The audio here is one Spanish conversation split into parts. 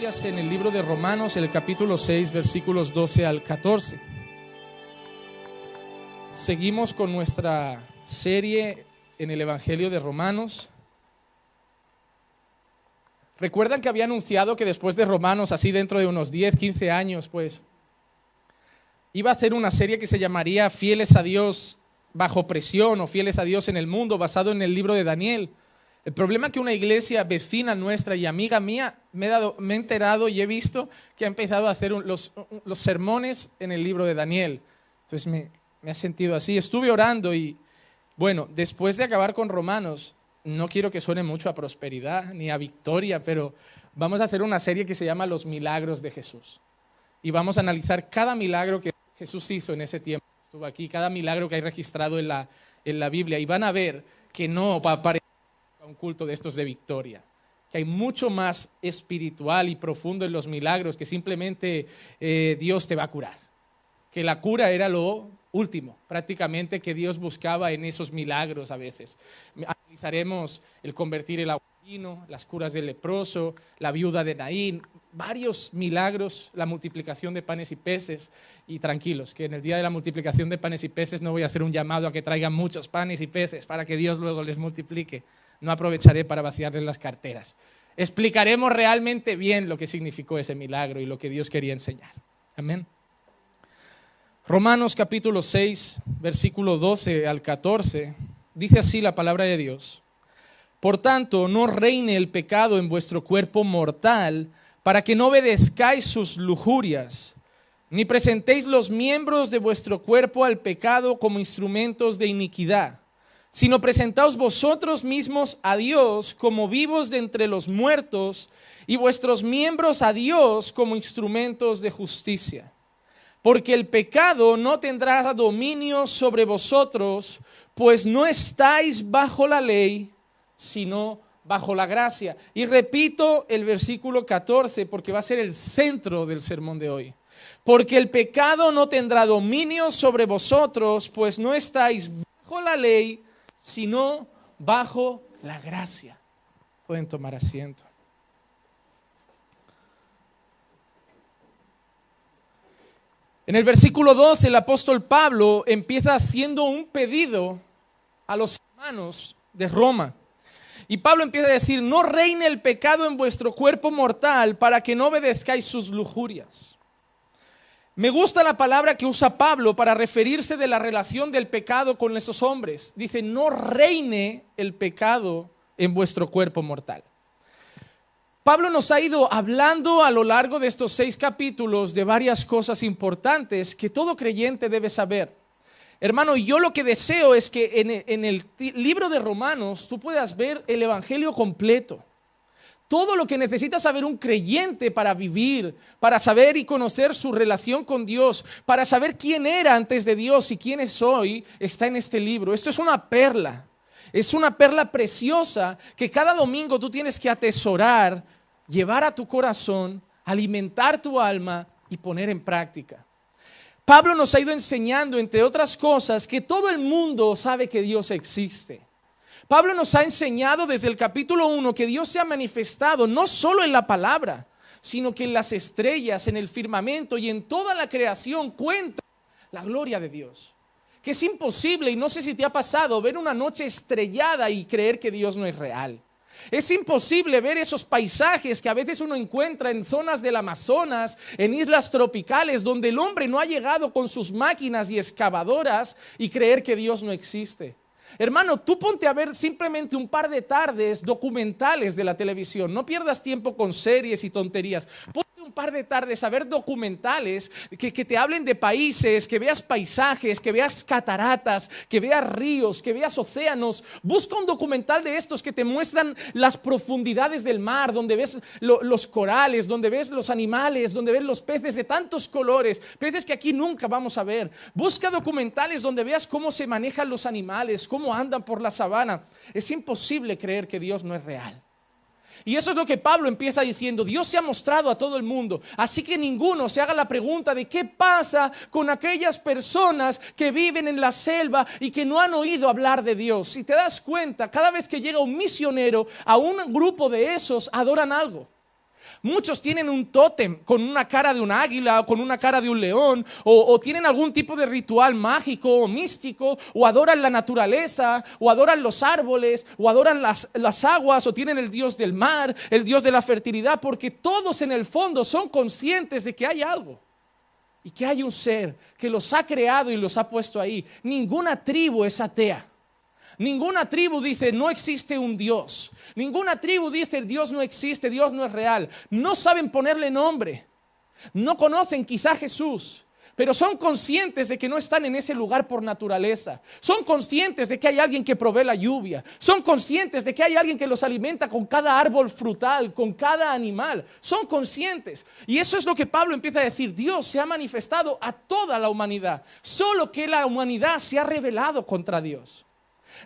Biblias en el libro de Romanos, en el capítulo 6, versículos 12 al 14. Seguimos con nuestra serie en el Evangelio de Romanos. ¿Recuerdan que había anunciado que después de Romanos, así dentro de unos 10, 15 años, pues, iba a hacer una serie que se llamaría Fieles a Dios bajo presión o Fieles a Dios en el mundo, basado en el libro de Daniel? El problema es que una iglesia vecina nuestra y amiga mía me he enterado y he visto que ha empezado a hacer los sermones en el libro de Daniel. Entonces me ha sentido así. Estuve orando y, bueno, después de acabar con Romanos, no quiero que suene mucho a prosperidad ni a victoria, pero vamos a hacer una serie que se llama Los Milagros de Jesús. Y vamos a analizar cada milagro que Jesús hizo en ese tiempo. Estuvo aquí, cada milagro que hay registrado en la Biblia. Y van a ver que no va a parecer un culto de estos de victoria, que hay mucho más espiritual y profundo en los milagros que simplemente Dios te va a curar, que la cura era lo último prácticamente que Dios buscaba en esos milagros. A veces analizaremos el convertir el agua en vino, las curas del leproso, la viuda de Naín, varios milagros, la multiplicación de panes y peces. Y tranquilos, que en el día de la multiplicación de panes y peces no voy a hacer un llamado a que traigan muchos panes y peces para que Dios luego les multiplique. No aprovecharé para vaciarles las carteras. Explicaremos realmente bien lo que significó ese milagro y lo que Dios quería enseñar. Amén. Romanos capítulo 6, versículo 12 al 14, dice así la palabra de Dios. Por tanto, no reine el pecado en vuestro cuerpo mortal, para que no obedezcáis sus lujurias, ni presentéis los miembros de vuestro cuerpo al pecado como instrumentos de iniquidad, sino presentaos vosotros mismos a Dios como vivos de entre los muertos y vuestros miembros a Dios como instrumentos de justicia. Porque el pecado no tendrá dominio sobre vosotros, pues no estáis bajo la ley, sino bajo la gracia. Y repito el versículo 14 porque va a ser el centro del sermón de hoy. Porque el pecado no tendrá dominio sobre vosotros, pues no estáis bajo la ley, sino bajo la gracia. Pueden tomar asiento. En el versículo 2, el apóstol Pablo empieza haciendo un pedido a los hermanos de Roma. Y Pablo empieza a decir: no reine el pecado en vuestro cuerpo mortal, para que no obedezcáis sus lujurias. Me gusta la palabra que usa Pablo para referirse de la relación del pecado con esos hombres. Dice: no reine el pecado en vuestro cuerpo mortal. Pablo nos ha ido hablando a lo largo de estos 6 capítulos de varias cosas importantes que todo creyente debe saber. Hermano, yo lo que deseo es que en el libro de Romanos tú puedas ver el evangelio completo. Todo lo que necesita saber un creyente para vivir, para saber y conocer su relación con Dios, para saber quién era antes de Dios y quién es hoy, está en este libro. Esto es una perla preciosa que cada domingo tú tienes que atesorar, llevar a tu corazón, alimentar tu alma y poner en práctica. Pablo nos ha ido enseñando, entre otras cosas, que todo el mundo sabe que Dios existe. Pablo nos ha enseñado desde el capítulo 1 que Dios se ha manifestado no solo en la palabra, sino que en las estrellas, en el firmamento y en toda la creación cuenta la gloria de Dios. Que es imposible, y no sé si te ha pasado, ver una noche estrellada y creer que Dios no es real. Es imposible ver esos paisajes que a veces uno encuentra en zonas del Amazonas, en islas tropicales, donde el hombre no ha llegado con sus máquinas y excavadoras y creer que Dios no existe. Hermano, tú ponte a ver simplemente un par de tardes documentales de la televisión. No pierdas tiempo con series y tonterías. Ponte un par de tardes a ver documentales que te hablen de países, que veas paisajes, que veas cataratas, que veas ríos, que veas océanos. Busca un documental de estos que te muestran las profundidades del mar, donde ves los corales, donde ves los animales, donde ves los peces de tantos colores, peces que aquí nunca vamos a ver. Busca documentales donde veas cómo se manejan los animales, cómo andan por la sabana. Es imposible creer que Dios no es real. Y eso es lo que Pablo empieza diciendo: Dios se ha mostrado a todo el mundo, así que ninguno se haga la pregunta de qué pasa con aquellas personas que viven en la selva y que no han oído hablar de Dios. Si te das cuenta, cada vez que llega un misionero a un grupo de esos, adoran algo. Muchos tienen un tótem con una cara de un águila o con una cara de un león, o tienen algún tipo de ritual mágico o místico, o adoran la naturaleza, o adoran los árboles, o adoran las aguas, o tienen el dios del mar, el dios de la fertilidad, porque todos en el fondo son conscientes de que hay algo y que hay un ser que los ha creado y los ha puesto ahí. Ninguna tribu es atea. Ninguna tribu dice no existe un Dios. Ninguna tribu dice Dios no existe, Dios no es real. No saben ponerle nombre. No conocen quizá a Jesús, pero son conscientes de que no están en ese lugar por naturaleza. Son conscientes de que hay alguien que provee la lluvia. Son conscientes de que hay alguien que los alimenta con cada árbol frutal, con cada animal. Son conscientes. Y eso es lo que Pablo empieza a decir. Dios se ha manifestado a toda la humanidad. Solo que la humanidad se ha rebelado contra Dios.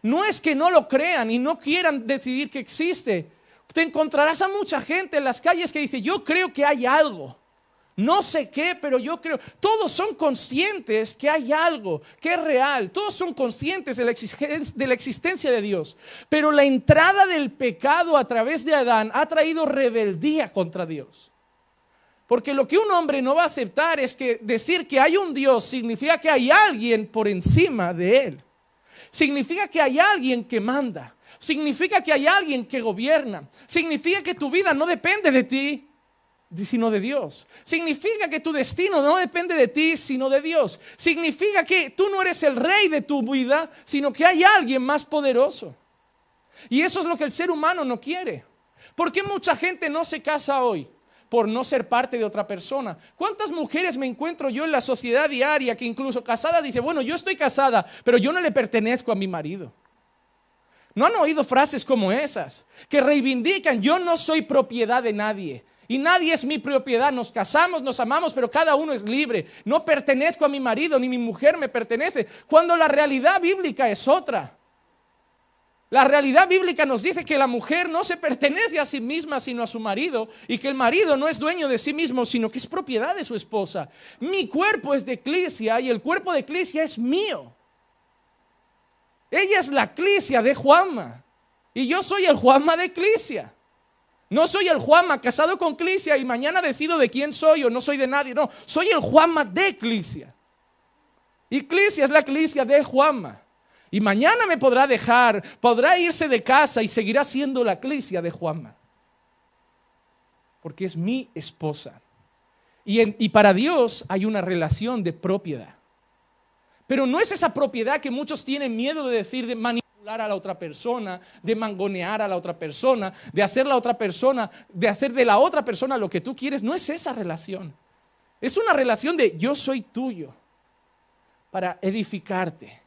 No es que no lo crean y no quieran decidir que existe. Te encontrarás a mucha gente en las calles que dice, yo creo que hay algo. No sé qué, pero yo creo. Todos son conscientes que hay algo, que es real. Todos son conscientes de la existencia de Dios. Pero la entrada del pecado a través de Adán ha traído rebeldía contra Dios. Porque lo que un hombre no va a aceptar es que decir que hay un Dios significa que hay alguien por encima de él. Significa que hay alguien que manda. Significa que hay alguien que gobierna. Significa que tu vida no depende de ti, sino de Dios. Significa que tu destino no depende de ti, sino de Dios. Significa que tú no eres el rey de tu vida, sino que hay alguien más poderoso. Y eso es lo que el ser humano no quiere. ¿Por qué mucha gente no se casa hoy? Por no ser parte de otra persona. ¿Cuántas mujeres me encuentro yo en la sociedad diaria que incluso casada dice, bueno, yo estoy casada, pero yo no le pertenezco a mi marido? ¿No han oído frases como esas? Que reivindican, yo no soy propiedad de nadie y nadie es mi propiedad. Nos casamos, nos amamos, pero cada uno es libre. No pertenezco a mi marido, ni mi mujer me pertenece. Cuando la realidad bíblica es otra. La realidad bíblica nos dice que la mujer no se pertenece a sí misma sino a su marido, y que el marido no es dueño de sí mismo sino que es propiedad de su esposa. Mi cuerpo es de eclesia y el cuerpo de eclesia es mío. Ella es la eclesia de Juanma y yo soy el Juanma de eclesia. No soy el Juanma casado con eclesia y mañana decido de quién soy o no soy de nadie. No, soy el Juanma de eclesia. Eclesia es la eclesia de Juanma. Y mañana me podrá dejar, podrá irse de casa y seguirá siendo la eclesia de Juanma. Porque es mi esposa. Y para Dios hay una relación de propiedad. Pero no es esa propiedad que muchos tienen miedo de decir, de manipular a la otra persona, de mangonear a la otra persona, de hacer la otra persona, de hacer de la otra persona lo que tú quieres. No es esa relación. Es una relación de yo soy tuyo para edificarte,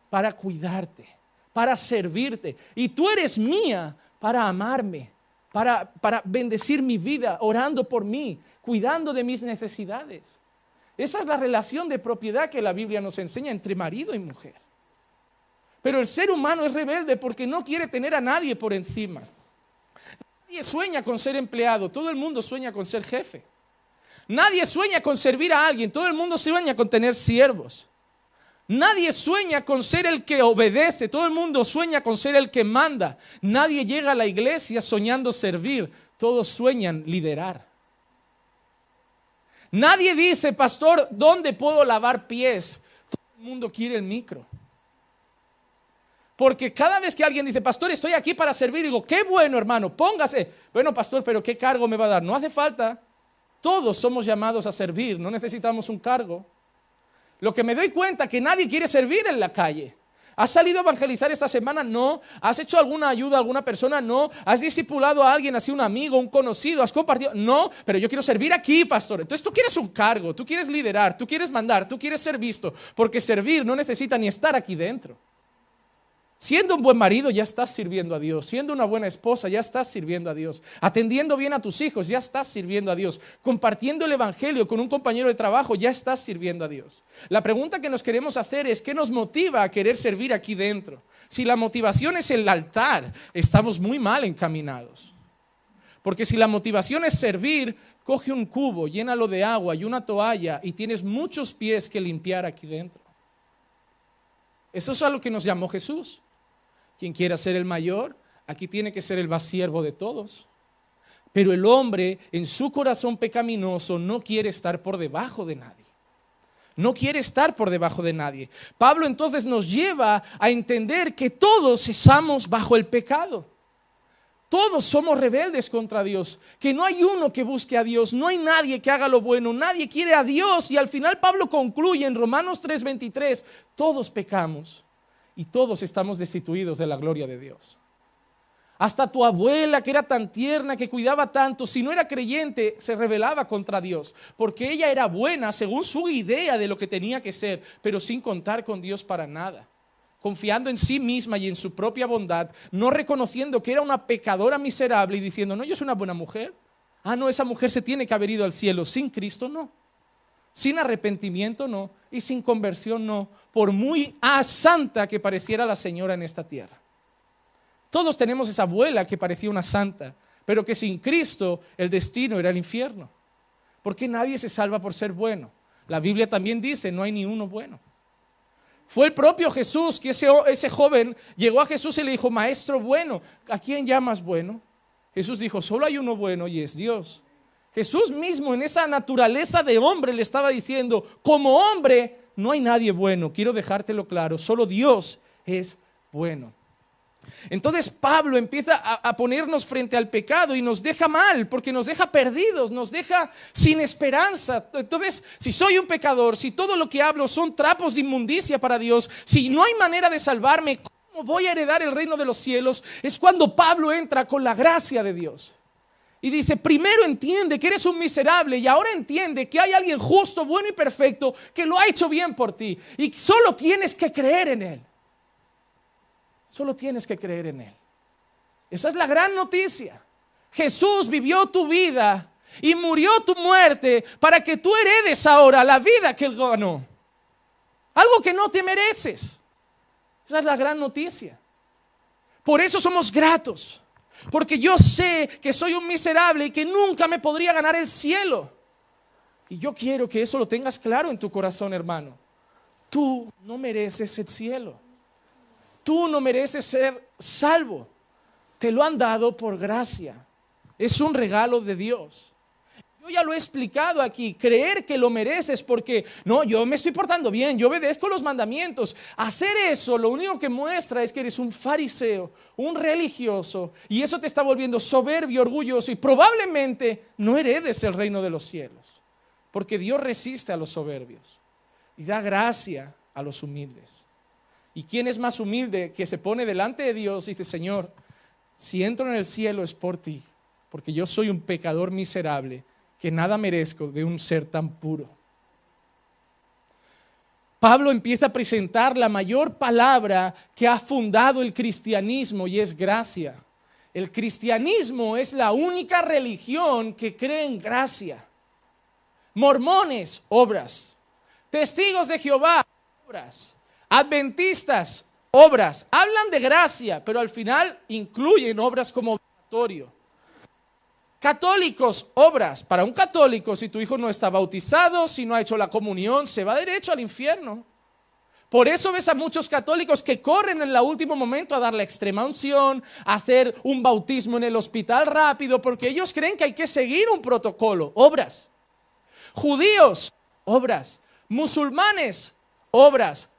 para cuidarte, para servirte. Y tú eres mía para amarme, para bendecir mi vida, orando por mí, cuidando de mis necesidades. Esa es la relación de propiedad que la Biblia nos enseña entre marido y mujer. Pero el ser humano es rebelde porque no quiere tener a nadie por encima. Nadie sueña con ser empleado, todo el mundo sueña con ser jefe. Nadie sueña con servir a alguien, todo el mundo sueña con tener siervos. Nadie sueña con ser el que obedece, todo el mundo sueña con ser el que manda. Nadie llega a la iglesia soñando servir, todos sueñan liderar. Nadie dice, pastor, ¿dónde puedo lavar pies? Todo el mundo quiere el micro. Porque cada vez que alguien dice, pastor, estoy aquí para servir, digo, qué bueno, hermano, póngase. Bueno, pastor, pero ¿qué cargo me va a dar? No hace falta. Todos somos llamados a servir, no necesitamos un cargo. Lo que me doy cuenta es que nadie quiere servir en la calle. ¿Has salido a evangelizar esta semana? No. ¿Has hecho alguna ayuda a alguna persona? No. ¿Has discipulado a alguien, así un amigo, un conocido? ¿Has compartido? No, pero yo quiero servir aquí, pastor. Entonces tú quieres un cargo, tú quieres liderar, tú quieres mandar, tú quieres ser visto. Porque servir no necesita ni estar aquí dentro. Siendo un buen marido ya estás sirviendo a Dios. Siendo una buena esposa ya estás sirviendo a Dios. Atendiendo bien a tus hijos ya estás sirviendo a Dios. Compartiendo el evangelio con un compañero de trabajo ya estás sirviendo a Dios. La pregunta que nos queremos hacer es ¿qué nos motiva a querer servir aquí dentro? Si la motivación es el altar, estamos muy mal encaminados. Porque si la motivación es servir, coge un cubo, llénalo de agua y una toalla y tienes muchos pies que limpiar aquí dentro. Eso es a lo que nos llamó Jesús. Quien quiera ser el mayor, aquí tiene que ser el más siervo de todos. Pero el hombre en su corazón pecaminoso no quiere estar por debajo de nadie. No quiere estar por debajo de nadie. Pablo entonces nos lleva a entender que todos estamos bajo el pecado. Todos somos rebeldes contra Dios, que no hay uno que busque a Dios, no hay nadie que haga lo bueno, nadie quiere a Dios. Y al final Pablo concluye en Romanos 3:23, todos pecamos y todos estamos destituidos de la gloria de Dios. Hasta tu abuela, que era tan tierna, que cuidaba tanto, si no era creyente, se rebelaba contra Dios, porque ella era buena según su idea de lo que tenía que ser, pero sin contar con Dios para nada, confiando en sí misma y en su propia bondad, no reconociendo que era una pecadora miserable y diciendo, no, yo soy una buena mujer. Ah, no, esa mujer se tiene que haber ido al cielo. Sin Cristo no, sin arrepentimiento no, y sin conversión no, por muy santa que pareciera la señora en esta tierra. Todos tenemos esa abuela que parecía una santa, pero que sin Cristo el destino era el infierno. Porque nadie se salva por ser bueno. La Biblia también dice, no hay ni uno bueno. Fue el propio Jesús que ese joven llegó a Jesús y le dijo, maestro bueno, ¿a quién llamas bueno? Jesús dijo, solo hay uno bueno y es Dios. Jesús mismo en esa naturaleza de hombre le estaba diciendo, como hombre no hay nadie bueno, quiero dejártelo claro, solo Dios es bueno. Entonces Pablo empieza a ponernos frente al pecado y nos deja mal, porque nos deja perdidos, nos deja sin esperanza. Entonces, si soy un pecador, si todo lo que hablo son trapos de inmundicia para Dios, si no hay manera de salvarme, ¿cómo voy a heredar el reino de los cielos? Es cuando Pablo entra con la gracia de Dios y dice, primero entiende que eres un miserable y ahora entiende que hay alguien justo, bueno y perfecto que lo ha hecho bien por ti y solo tienes que creer en Él. Solo tienes que creer en Él. Esa es la gran noticia. Jesús vivió tu vida y murió tu muerte para que tú heredes ahora la vida que Él ganó. Algo que no te mereces. Esa es la gran noticia. Por eso somos gratos. Porque yo sé que soy un miserable y que nunca me podría ganar el cielo. Y yo quiero que eso lo tengas claro en tu corazón, hermano. Tú no mereces el cielo. Tú no mereces ser salvo. Te lo han dado por gracia. Es un regalo de Dios. Yo ya lo he explicado aquí. Creer que lo mereces porque no, yo me estoy portando bien, yo obedezco los mandamientos. Hacer eso lo único que muestra es que eres un fariseo, un religioso, y eso te está volviendo soberbio, orgulloso, y probablemente no heredes el reino de los cielos, porque Dios resiste a los soberbios y da gracia a los humildes. ¿Y quién es más humilde que se pone delante de Dios y dice, Señor, si entro en el cielo es por ti, porque yo soy un pecador miserable que nada merezco de un ser tan puro? Pablo empieza a presentar la mayor palabra que ha fundado el cristianismo y es gracia. El cristianismo es la única religión que cree en gracia. Mormones, obras. Testigos de Jehová, obras. Adventistas, obras. Hablan de gracia, pero al final incluyen obras como obligatorio. Católicos, obras. Para un católico, si tu hijo no está bautizado, si no ha hecho la comunión, se va derecho al infierno. Por eso ves a muchos católicos que corren en el último momento a dar la extrema unción, a hacer un bautismo en el hospital rápido, porque ellos creen que hay que seguir un protocolo. Obras. Judíos, obras. Musulmanes, obras.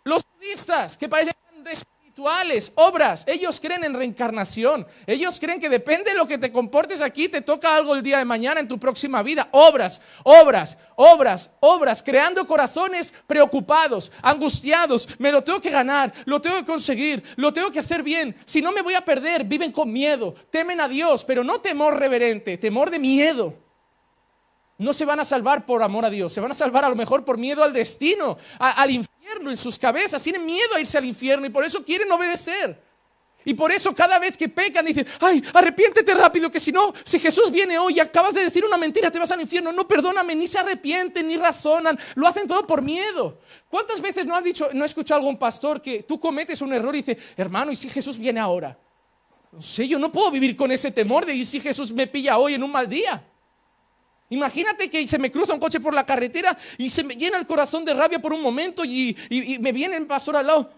Los budistas, que parecen espirituales, obras. Ellos creen en reencarnación. Ellos creen que depende de lo que te comportes aquí, te toca algo el día de mañana en tu próxima vida. Obras, obras, obras, obras. Creando corazones preocupados, angustiados. Me lo tengo que ganar, lo tengo que conseguir, lo tengo que hacer bien. Si no me voy a perder, viven con miedo. Temen a Dios, pero no temor reverente, temor de miedo. No se van a salvar por amor a Dios, se van a salvar a lo mejor por miedo al destino, al infierno en sus cabezas. Tienen miedo a irse al infierno y por eso quieren obedecer. Y por eso cada vez que pecan dicen, ay, arrepiéntete rápido, que si no, si Jesús viene hoy y acabas de decir una mentira, te vas al infierno. No, perdóname, ni se arrepienten, ni razonan, lo hacen todo por miedo. ¿Cuántas veces no he escuchado a algún pastor que tú cometes un error y dice, hermano, ¿y si Jesús viene ahora? No sé, yo no puedo vivir con ese temor de, ¿y si Jesús me pilla hoy en un mal día? Imagínate que se me cruza un coche por la carretera y se me llena el corazón de rabia por un momento y me viene el pastor al lado.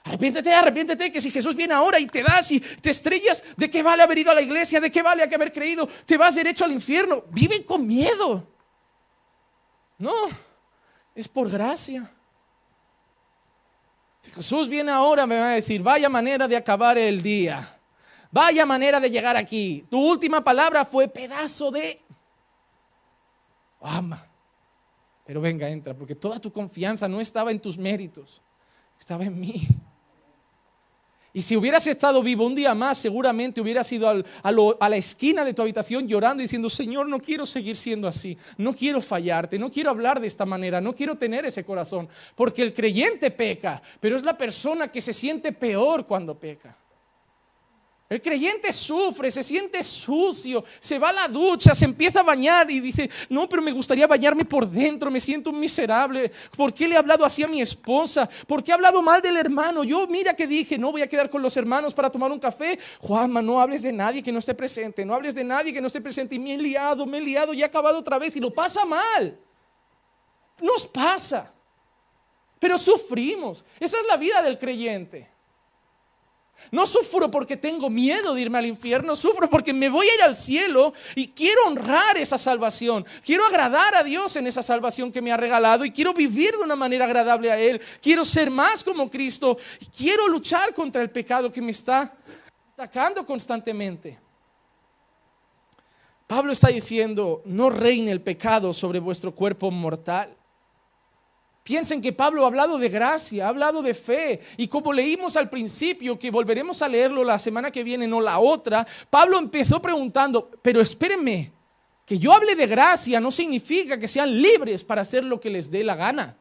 Arrepiéntete, que si Jesús viene ahora y te das y te estrellas, ¿de qué vale haber ido a la iglesia? ¿De qué vale haber creído? Te vas derecho al infierno. Viven con miedo. No, es por gracia. Si Jesús viene ahora, me va a decir, vaya manera de acabar el día. Vaya manera de llegar aquí. Tu última palabra fue pedazo de... ama. Pero venga, entra, porque toda tu confianza no estaba en tus méritos, estaba en mí. Y si hubieras estado vivo un día más, seguramente hubieras ido a la esquina de tu habitación llorando y diciendo, Señor, no quiero seguir siendo así, no quiero fallarte, no quiero hablar de esta manera, no quiero tener ese corazón. Porque el creyente peca, pero es la persona que se siente peor cuando peca. El creyente sufre, se siente sucio, se va a la ducha, se empieza a bañar y dice, no, pero me gustaría bañarme por dentro, me siento un miserable. ¿Por qué le he hablado así a mi esposa? ¿Por qué he hablado mal del hermano? Yo, mira que dije, no voy a quedar con los hermanos para tomar un café. Juanma, no hables de nadie que no esté presente, no hables de nadie que no esté presente. Y me he liado y he acabado otra vez y lo pasa mal. Nos pasa, pero sufrimos. Esa es la vida del creyente. No sufro porque tengo miedo de irme al infierno, sufro porque me voy a ir al cielo y quiero honrar esa salvación. Quiero agradar a Dios en esa salvación que me ha regalado y quiero vivir de una manera agradable a Él. Quiero ser más como Cristo y quiero luchar contra el pecado que me está atacando constantemente. Pablo está diciendo, no reine el pecado sobre vuestro cuerpo mortal. Piensen que Pablo ha hablado de gracia, ha hablado de fe, y como leímos al principio, que volveremos a leerlo la semana que viene, no la otra, Pablo empezó preguntando, pero espérenme, que yo hable de gracia no significa que sean libres para hacer lo que les dé la gana.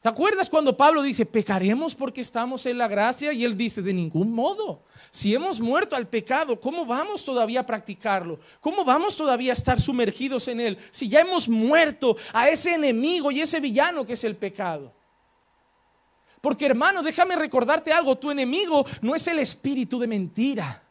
¿Te acuerdas cuando Pablo dice, pecaremos porque estamos en la gracia? Y él dice, de ningún modo. Si hemos muerto al pecado, ¿cómo vamos todavía a practicarlo? ¿Cómo vamos todavía a estar sumergidos en él? Si ya hemos muerto a ese enemigo y ese villano que es el pecado. Porque hermano, déjame recordarte algo, tu enemigo no es el espíritu de mentira.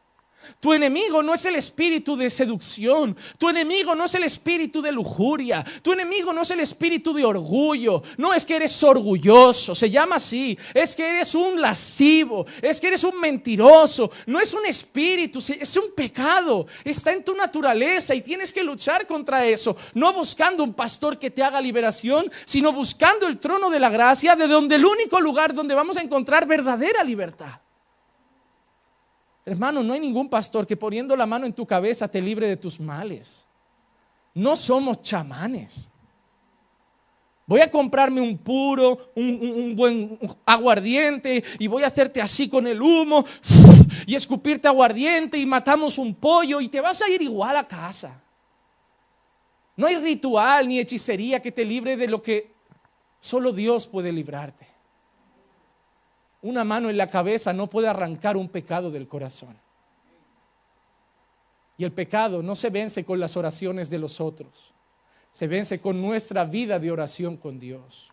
Tu enemigo no es el espíritu de seducción. Tu enemigo no es el espíritu de lujuria. Tu enemigo no es el espíritu de orgullo. No es que eres orgulloso, se llama así. Es que eres un lascivo, es que eres un mentiroso. No es un espíritu, es un pecado. Está en tu naturaleza y tienes que luchar contra eso. No buscando un pastor que te haga liberación, sino buscando el trono de la gracia, de donde el único lugar donde vamos a encontrar verdadera libertad. Hermano, no hay ningún pastor que poniendo la mano en tu cabeza te libre de tus males. No somos chamanes. Voy a comprarme un puro, un buen aguardiente y voy a hacerte así con el humo y escupirte aguardiente y matamos un pollo y te vas a ir igual a casa. No hay ritual ni hechicería que te libre de lo que solo Dios puede librarte. Una mano en la cabeza no puede arrancar un pecado del corazón. Y el pecado no se vence con las oraciones de los otros, se vence con nuestra vida de oración con Dios.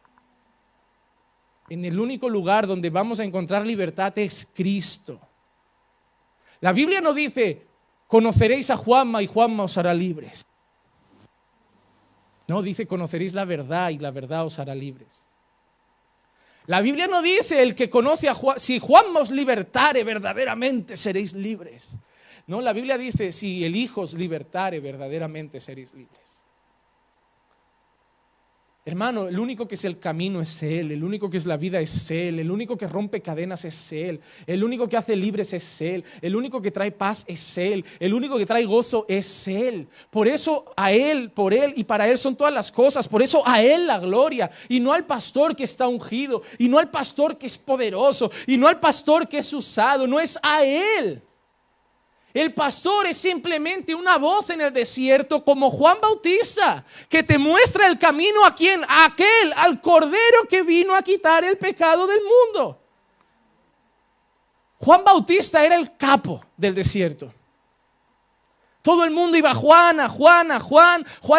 En el único lugar donde vamos a encontrar libertad es Cristo. La Biblia no dice, conoceréis a Juanma y Juanma os hará libres. No, dice, conoceréis la verdad y la verdad os hará libres. La Biblia no dice, el que conoce a Juan, si Juanma os libertare verdaderamente seréis libres. No, la Biblia dice, si el Hijo os libertare verdaderamente seréis libres. Hermano, el único que es el camino es Él, el único que es la vida es Él, el único que rompe cadenas es Él, el único que hace libres es Él, el único que trae paz es Él, el único que trae gozo es Él. Por eso a Él, por Él y para Él son todas las cosas, por eso a Él la gloria, y no al pastor que está ungido, y no al pastor que es poderoso, y no al pastor que es usado, no es a Él. El pastor es simplemente una voz en el desierto como Juan Bautista, que te muestra el camino a quién, a aquel, al Cordero que vino a quitar el pecado del mundo. Juan Bautista era el capo del desierto. Todo el mundo iba Juan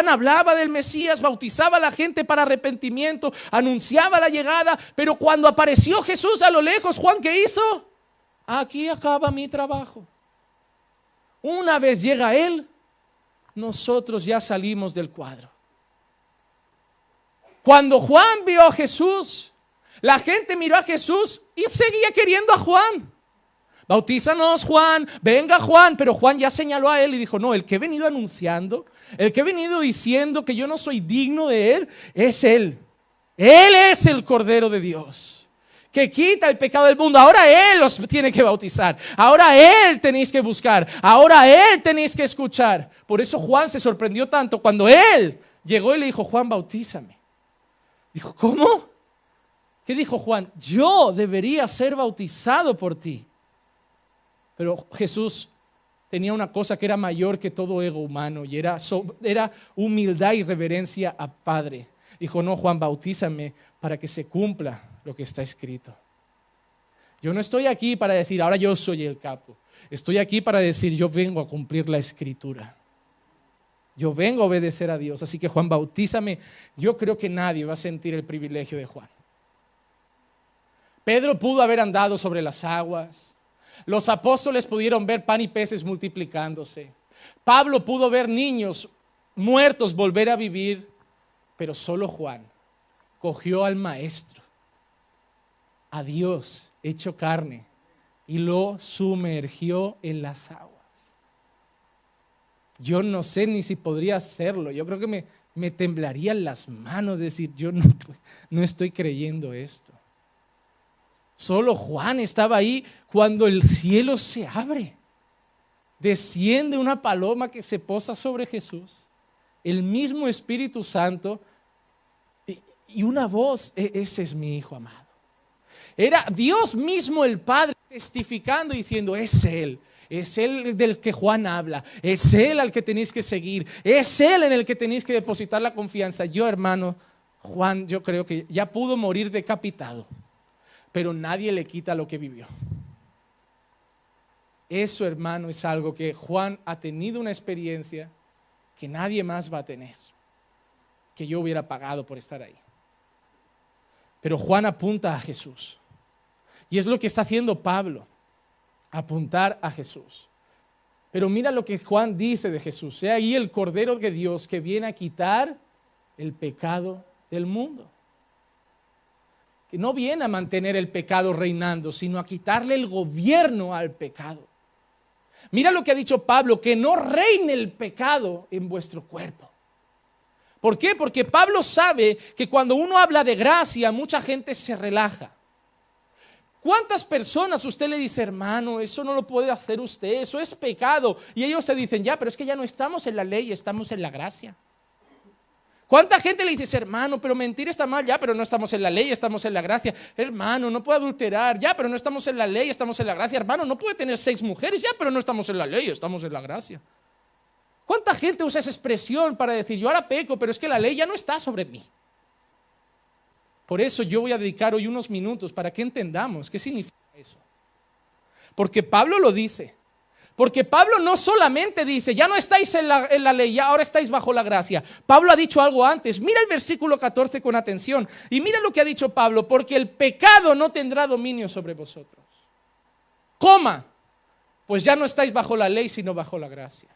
hablaba del Mesías, bautizaba a la gente para arrepentimiento, anunciaba la llegada, pero cuando apareció Jesús a lo lejos, Juan, ¿qué hizo? Aquí acaba mi trabajo. Una vez llega Él, nosotros ya salimos del cuadro. Cuando Juan vio a Jesús, La gente miró a Jesús y seguía queriendo a Juan. Bautízanos, Juan, venga Juan. Pero Juan ya señaló a él y dijo, no, el que he venido anunciando, el que he venido diciendo que yo no soy digno de él, es él. Él es el Cordero de Dios, que quita el pecado del mundo. Ahora él los tiene que bautizar. Ahora él tenéis que buscar. Ahora él tenéis que escuchar. Por eso Juan se sorprendió tanto cuando él llegó y le dijo, Juan, bautízame. Dijo, ¿cómo? ¿Qué dijo Juan? Yo debería ser bautizado por ti. Pero Jesús tenía una cosa que era mayor que todo ego humano y era humildad y reverencia a Padre. Dijo, no, Juan, bautízame para que se cumpla lo que está escrito. Yo no estoy aquí para decir, ahora yo soy el capo. Estoy aquí para decir, yo vengo a cumplir la escritura. Yo vengo a obedecer a Dios. Así que Juan, bautízame. Yo creo que nadie va a sentir el privilegio de Juan. Pedro pudo haber andado sobre las aguas. Los apóstoles pudieron ver pan y peces multiplicándose. Pablo pudo ver niños muertos volver a vivir. Pero solo Juan cogió al Maestro, a Dios hecho carne, y lo sumergió en las aguas. Yo no sé ni si podría hacerlo. Yo creo que me temblarían las manos decir, yo no estoy creyendo esto. Solo Juan estaba ahí cuando el cielo se abre. Desciende una paloma que se posa sobre Jesús. El mismo Espíritu Santo y una voz, ese es mi Hijo amado. Era Dios mismo el Padre testificando y diciendo, es Él del que Juan habla, es Él al que tenéis que seguir, es Él en el que tenéis que depositar la confianza. Yo, hermano, Juan, yo creo que ya pudo morir decapitado, pero nadie le quita lo que vivió. Eso, hermano, es algo que Juan ha tenido una experiencia que nadie más va a tener, que yo hubiera pagado por estar ahí. Pero Juan apunta a Jesús. Y es lo que está haciendo Pablo, apuntar a Jesús. Pero mira lo que Juan dice de Jesús. He ahí el Cordero de Dios que viene a quitar el pecado del mundo. Que no viene a mantener el pecado reinando, sino a quitarle el gobierno al pecado. Mira lo que ha dicho Pablo, que no reine el pecado en vuestro cuerpo. ¿Por qué? Porque Pablo sabe que cuando uno habla de gracia, mucha gente se relaja. ¿Cuántas personas usted le dice, hermano, eso no lo puede hacer usted, eso es pecado? Y ellos te dicen, ya, pero es que ya no estamos en la ley, estamos en la gracia. ¿Cuánta gente le dice, hermano, pero mentir está mal? Ya, pero no estamos en la ley, estamos en la gracia. Hermano, no puede adulterar. Ya, pero no estamos en la ley, estamos en la gracia. Hermano, no puede tener 6 mujeres. Ya, pero no estamos en la ley, estamos en la gracia. ¿Cuánta gente usa esa expresión para decir, yo ahora peco, pero es que la ley ya no está sobre mí? Por eso yo voy a dedicar hoy unos minutos para que entendamos qué significa eso. Porque Pablo lo dice. Porque Pablo no solamente dice, ya no estáis en la ley, ya ahora estáis bajo la gracia. Pablo ha dicho algo antes. Mira el versículo 14 con atención. Y mira lo que ha dicho Pablo, porque el pecado no tendrá dominio sobre vosotros. Coma, pues ya no estáis bajo la ley, sino bajo la gracia.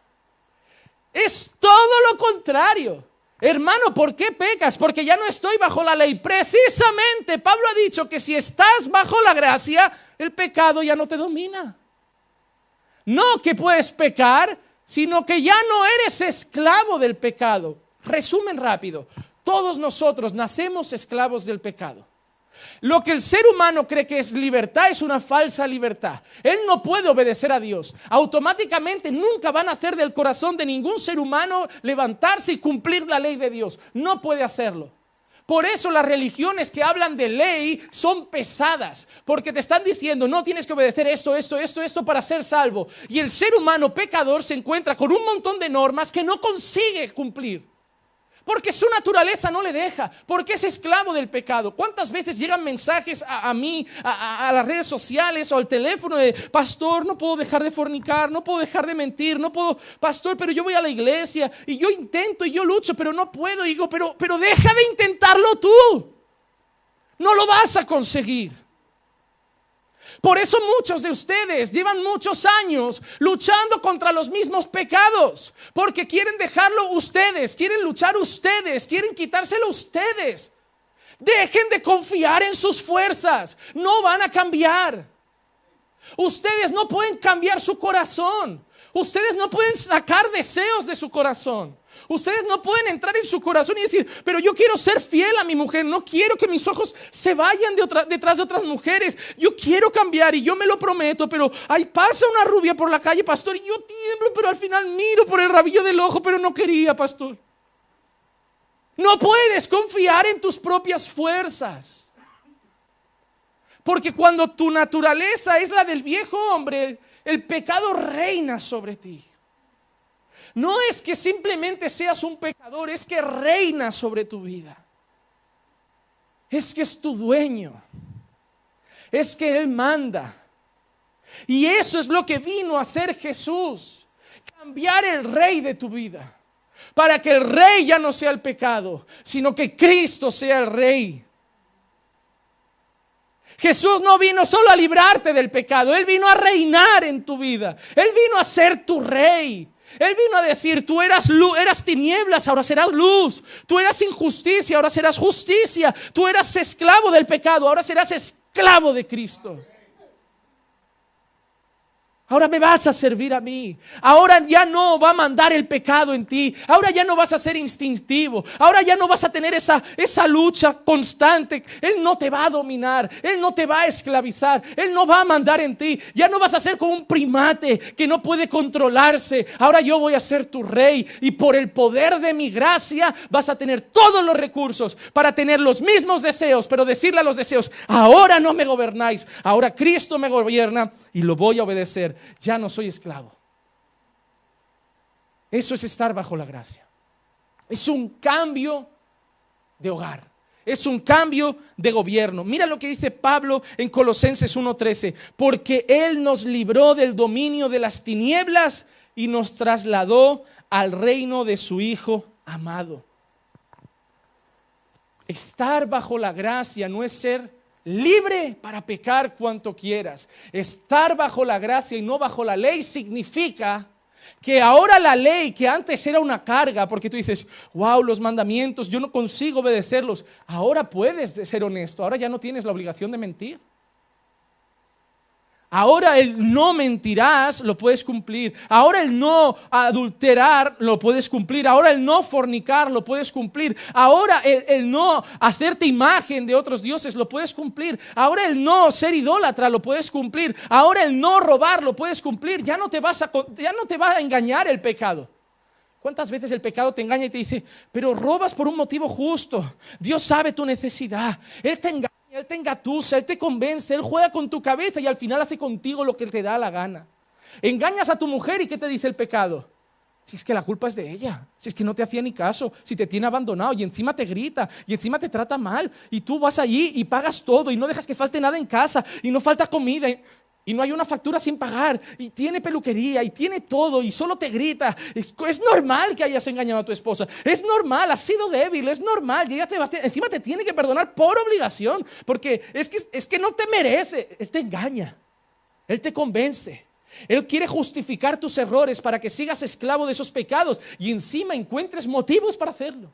Es todo lo contrario. Hermano, ¿por qué pecas? Porque ya no estoy bajo la ley. Precisamente Pablo ha dicho que si estás bajo la gracia, el pecado ya no te domina. No que puedes pecar, sino que ya no eres esclavo del pecado. Resumen rápido, todos nosotros nacemos esclavos del pecado. Lo que el ser humano cree que es libertad es una falsa libertad. Él no puede obedecer a Dios. Automáticamente nunca van a hacer del corazón de ningún ser humano levantarse y cumplir la ley de Dios. No puede hacerlo. Por eso las religiones que hablan de ley son pesadas, porque te están diciendo no tienes que obedecer esto para ser salvo. Y el ser humano pecador se encuentra con un montón de normas que no consigue cumplir. Porque su naturaleza no le deja, porque es esclavo del pecado. ¿Cuántas veces llegan mensajes a mí, a las redes sociales o al teléfono de pastor, no puedo dejar de fornicar, no puedo dejar de mentir, no puedo, pastor, pero yo voy a la iglesia y yo intento y yo lucho, pero no puedo? Y digo, pero deja de intentarlo tú, no lo vas a conseguir. Por eso muchos de ustedes llevan muchos años luchando contra los mismos pecados, porque quieren dejarlo ustedes, quieren luchar ustedes, quieren quitárselo ustedes. Dejen de confiar en sus fuerzas. No van a cambiar. Ustedes no pueden cambiar su corazón. Ustedes no pueden sacar deseos de su corazón. Ustedes no pueden entrar en su corazón y decir, pero yo quiero ser fiel a mi mujer. No quiero que mis ojos se vayan detrás de otras mujeres. Yo quiero cambiar y yo me lo prometo. Pero ahí pasa una rubia por la calle, pastor, y yo tiemblo, pero al final miro por el rabillo del ojo, pero no quería, pastor. No puedes confiar en tus propias fuerzas. Porque cuando tu naturaleza es la del viejo hombre, el pecado reina sobre ti. No es que simplemente seas un pecador, es que reina sobre tu vida. Es que es tu dueño. Es que Él manda. Y eso es lo que vino a hacer Jesús. Cambiar el rey de tu vida. Para que el rey ya no sea el pecado, sino que Cristo sea el rey. Jesús no vino solo a librarte del pecado, Él vino a reinar en tu vida. Él vino a ser tu rey. Él vino a decir, tú eras luz, eras tinieblas, ahora serás luz. Tú eras injusticia, ahora serás justicia. Tú eras esclavo del pecado, ahora serás esclavo de Cristo. Ahora me vas a servir a mí. Ahora ya no va a mandar el pecado en ti. Ahora ya no vas a ser instintivo. Ahora ya no vas a tener esa lucha constante. Él no te va a dominar. Él no te va a esclavizar. Él no va a mandar en ti. Ya no vas a ser como un primate que no puede controlarse. Ahora yo voy a ser tu rey. Y por el poder de mi gracia vas a tener todos los recursos para tener los mismos deseos. Pero decirle a los deseos, ahora no me gobernáis. Ahora Cristo me gobierna y lo voy a obedecer. Ya no soy esclavo. Eso es estar bajo la gracia. Es un cambio de hogar. Es un cambio de gobierno. Mira lo que dice Pablo en Colosenses 1:13. Porque Él nos libró del dominio de las tinieblas y nos trasladó al reino de su Hijo amado. Estar bajo la gracia no es ser libre para pecar cuanto quieras. Estar bajo la gracia y no bajo la ley significa que ahora la ley, que antes era una carga, porque tú dices, wow, los mandamientos, yo no consigo obedecerlos. Ahora puedes ser honesto, ahora ya no tienes la obligación de mentir. Ahora el no mentirás lo puedes cumplir. Ahora el no adulterar lo puedes cumplir. Ahora el no fornicar lo puedes cumplir. Ahora el no hacerte imagen de otros dioses lo puedes cumplir. Ahora el no ser idólatra lo puedes cumplir. Ahora el no robar lo puedes cumplir. Ya no te va a engañar el pecado. ¿Cuántas veces el pecado te engaña y te dice, pero robas por un motivo justo? Dios sabe tu necesidad. Él te engaña. Él te engatusa, Él te convence, Él juega con tu cabeza y al final hace contigo lo que te da la gana. Engañas a tu mujer y ¿qué te dice el pecado? Si es que la culpa es de ella, si es que no te hacía ni caso, si te tiene abandonado y encima te grita y encima te trata mal y tú vas allí y pagas todo y no dejas que falte nada en casa y no falta comida y no hay una factura sin pagar y tiene peluquería y tiene todo y solo te grita. Es normal que hayas engañado a tu esposa, es normal, has sido débil, es normal y ella encima te tiene que perdonar por obligación porque es que no te merece. Él te engaña, Él te convence, Él quiere justificar tus errores para que sigas esclavo de esos pecados y encima encuentres motivos para hacerlo.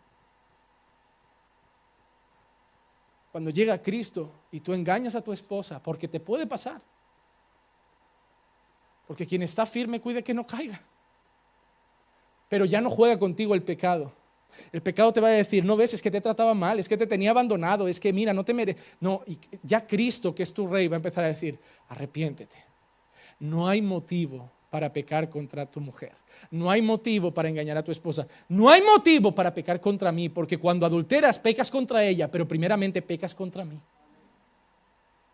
Cuando llega Cristo y tú engañas a tu esposa, porque te puede pasar, porque quien está firme cuide que no caiga. Pero ya no juega contigo el pecado. El pecado te va a decir, no ves, es que te trataba mal, es que te tenía abandonado, es que mira, no te merece. No, y ya Cristo, que es tu rey, va a empezar a decir, arrepiéntete. No hay motivo para pecar contra tu mujer. No hay motivo para engañar a tu esposa. No hay motivo para pecar contra mí, porque cuando adulteras pecas contra ella, pero primeramente pecas contra mí.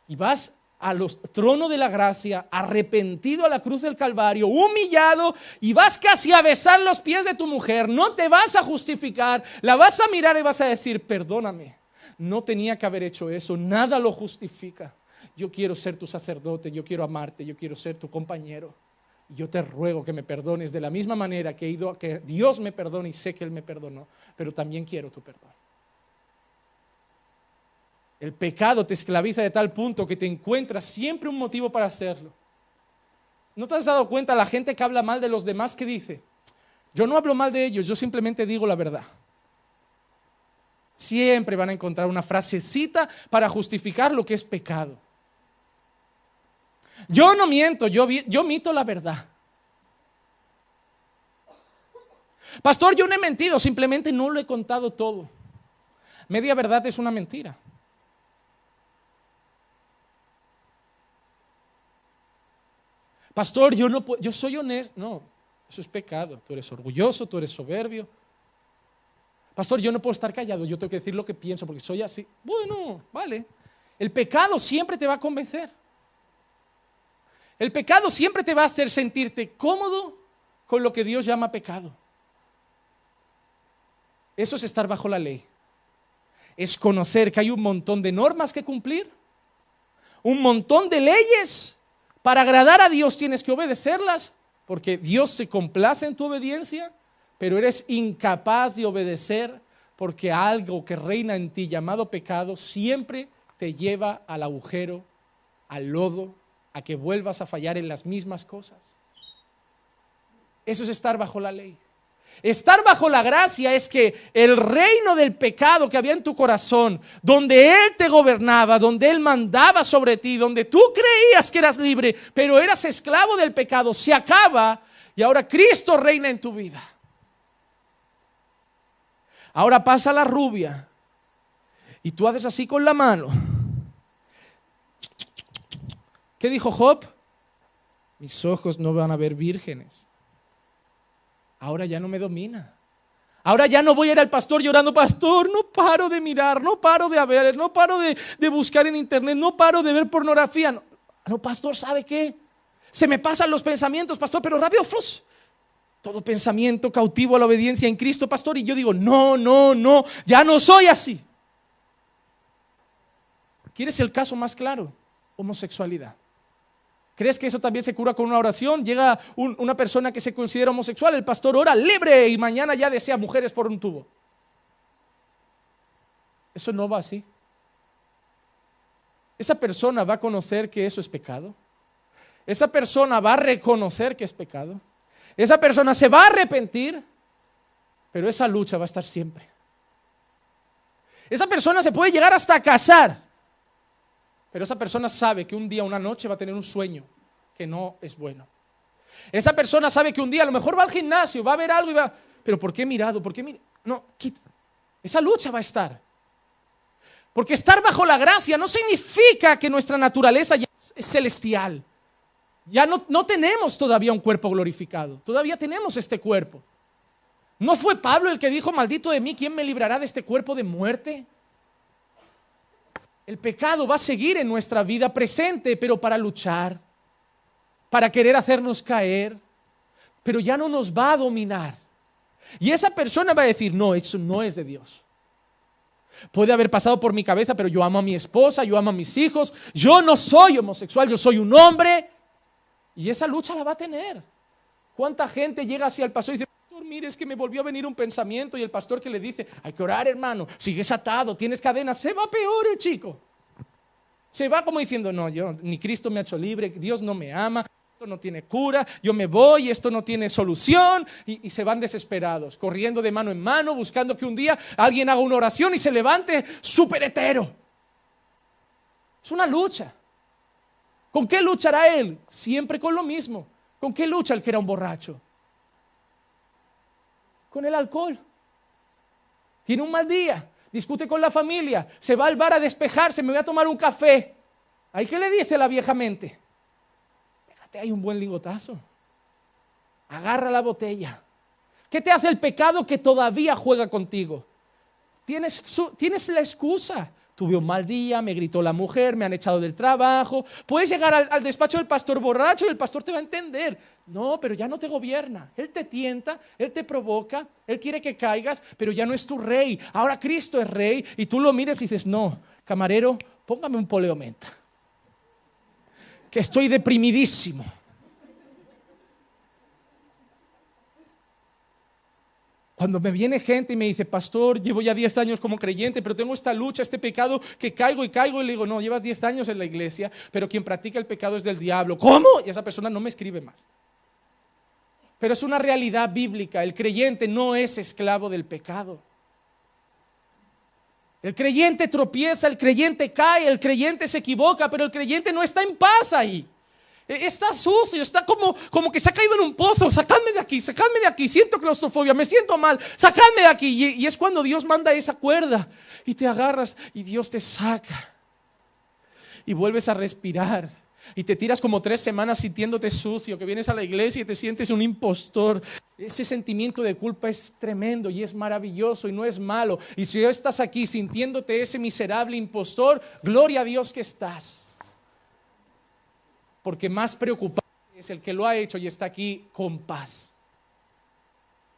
Y vas a los tronos de la gracia, arrepentido a la cruz del Calvario, humillado, y vas casi a besar los pies de tu mujer. No te vas a justificar, la vas a mirar y vas a decir, perdóname, no tenía que haber hecho eso, nada lo justifica. Yo quiero ser tu sacerdote, yo quiero amarte, yo quiero ser tu compañero. Yo te ruego que me perdones de la misma manera que he ido a que Dios me perdone y sé que Él me perdonó, pero también quiero tu perdón. El pecado te esclaviza de tal punto que te encuentras siempre un motivo para hacerlo. ¿No te has dado cuenta la gente que habla mal de los demás que dice? Yo no hablo mal de ellos, yo simplemente digo la verdad. Siempre van a encontrar una frasecita para justificar lo que es pecado. Yo no miento, yo mito la verdad. Pastor, yo no he mentido, simplemente no lo he contado todo. Media verdad es una mentira. Pastor, yo soy honesto. No, eso es pecado. Tú eres orgulloso, tú eres soberbio. Pastor, yo no puedo estar callado, yo tengo que decir lo que pienso porque soy así. Bueno, vale. El pecado siempre te va a convencer. El pecado siempre te va a hacer sentirte cómodo con lo que Dios llama pecado. Eso es estar bajo la ley. Es conocer que hay un montón de normas que cumplir, un montón de leyes. Para agradar a Dios tienes que obedecerlas, porque Dios se complace en tu obediencia, pero eres incapaz de obedecer porque algo que reina en ti llamado pecado siempre te lleva al agujero, al lodo, a que vuelvas a fallar en las mismas cosas. Eso es estar bajo la ley. Estar bajo la gracia es que el reino del pecado que había en tu corazón, donde Él te gobernaba, donde Él mandaba sobre ti, donde tú creías que eras libre, pero eras esclavo del pecado, se acaba y ahora Cristo reina en tu vida. Ahora pasa la rubia y tú haces así con la mano. ¿Qué dijo Job? Mis ojos no van a ver vírgenes. Ahora ya no me domina. Ahora ya no voy a ir al pastor llorando, pastor, no paro de mirar, no paro de ver, no paro de buscar en internet, no paro de ver pornografía. No, pastor, ¿sabe qué? Se me pasan los pensamientos, pastor, pero rápido, flus. Todo pensamiento cautivo a la obediencia en Cristo, pastor. Y yo digo, no, ya no soy así. ¿Quieres el caso más claro? Homosexualidad. ¿Crees que eso también se cura con una oración? Llega una persona que se considera homosexual, el pastor ora libre y mañana ya desea mujeres por un tubo. Eso no va así. Esa persona va a conocer que eso es pecado. Esa persona va a reconocer que es pecado. Esa persona se va a arrepentir, pero esa lucha va a estar siempre. Esa persona se puede llegar hasta casar, pero esa persona sabe que un día, una noche va a tener un sueño que no es bueno. Esa persona sabe que un día a lo mejor va al gimnasio, va a ver algo y va, pero ¿por qué he mirado? ¿Por qué no, quita. Esa lucha va a estar. Porque estar bajo la gracia no significa que nuestra naturaleza ya es celestial. Ya no tenemos todavía un cuerpo glorificado. Todavía tenemos este cuerpo. ¿No fue Pablo el que dijo, maldito de mí, ¿quién me librará de este cuerpo de muerte? El pecado va a seguir en nuestra vida presente, pero para luchar, para querer hacernos caer, pero ya no nos va a dominar. Y esa persona va a decir, no, eso no es de Dios. Puede haber pasado por mi cabeza, pero yo amo a mi esposa, yo amo a mis hijos, yo no soy homosexual, yo soy un hombre. Y esa lucha la va a tener. ¿Cuánta gente llega hacia el pastor y dice, pastor, mire, es que me volvió a venir un pensamiento? Y el pastor que le dice, hay que orar, hermano, sigues atado, tienes cadenas. Se va peor el chico. Se va como diciendo, no, ni Cristo me ha hecho libre, Dios no me ama, esto no tiene cura, yo me voy, esto no tiene solución. Y se van desesperados, corriendo de mano en mano, buscando que un día alguien haga una oración y se levante súper hetero. Es una lucha. ¿Con qué luchará él? Siempre con lo mismo. ¿Con qué lucha el que era un borracho? Con el alcohol. Tiene un mal día, discute con la familia, se va al bar a despejarse, me voy a tomar un café. ¿Ahí qué le dice la vieja mente? Pégate ahí un buen lingotazo. Agarra la botella. ¿Qué te hace el pecado que todavía juega contigo? Tienes la excusa. Tuve un mal día, me gritó la mujer, me han echado del trabajo. Puedes llegar al despacho del pastor borracho y el pastor te va a entender. No, pero ya no te gobierna. Él te tienta, Él te provoca, Él quiere que caigas, pero ya no es tu rey. Ahora Cristo es rey y tú lo miras y dices, no, camarero, póngame un poleo menta, que estoy deprimidísimo. Cuando me viene gente y me dice, pastor, llevo ya 10 años como creyente, pero tengo esta lucha, este pecado que caigo, y le digo, no, llevas 10 años en la iglesia, pero quien practica el pecado es del diablo. ¿Cómo? Y esa persona no me escribe más. Pero es una realidad bíblica, el creyente no es esclavo del pecado. El creyente tropieza, el creyente cae, el creyente se equivoca, pero el creyente no está en paz ahí. Está sucio, está como que se ha caído en un pozo. Sacadme de aquí, siento claustrofobia, me siento mal, sacadme de aquí. Y es cuando Dios manda esa cuerda y te agarras y Dios te saca. Y vuelves a respirar y te tiras como 3 semanas sintiéndote sucio, que vienes a la iglesia y te sientes un impostor. Ese sentimiento de culpa es tremendo y es maravilloso y no es malo. Y si estás aquí sintiéndote ese miserable impostor, gloria a Dios que estás. Porque más preocupante es el que lo ha hecho y está aquí con paz,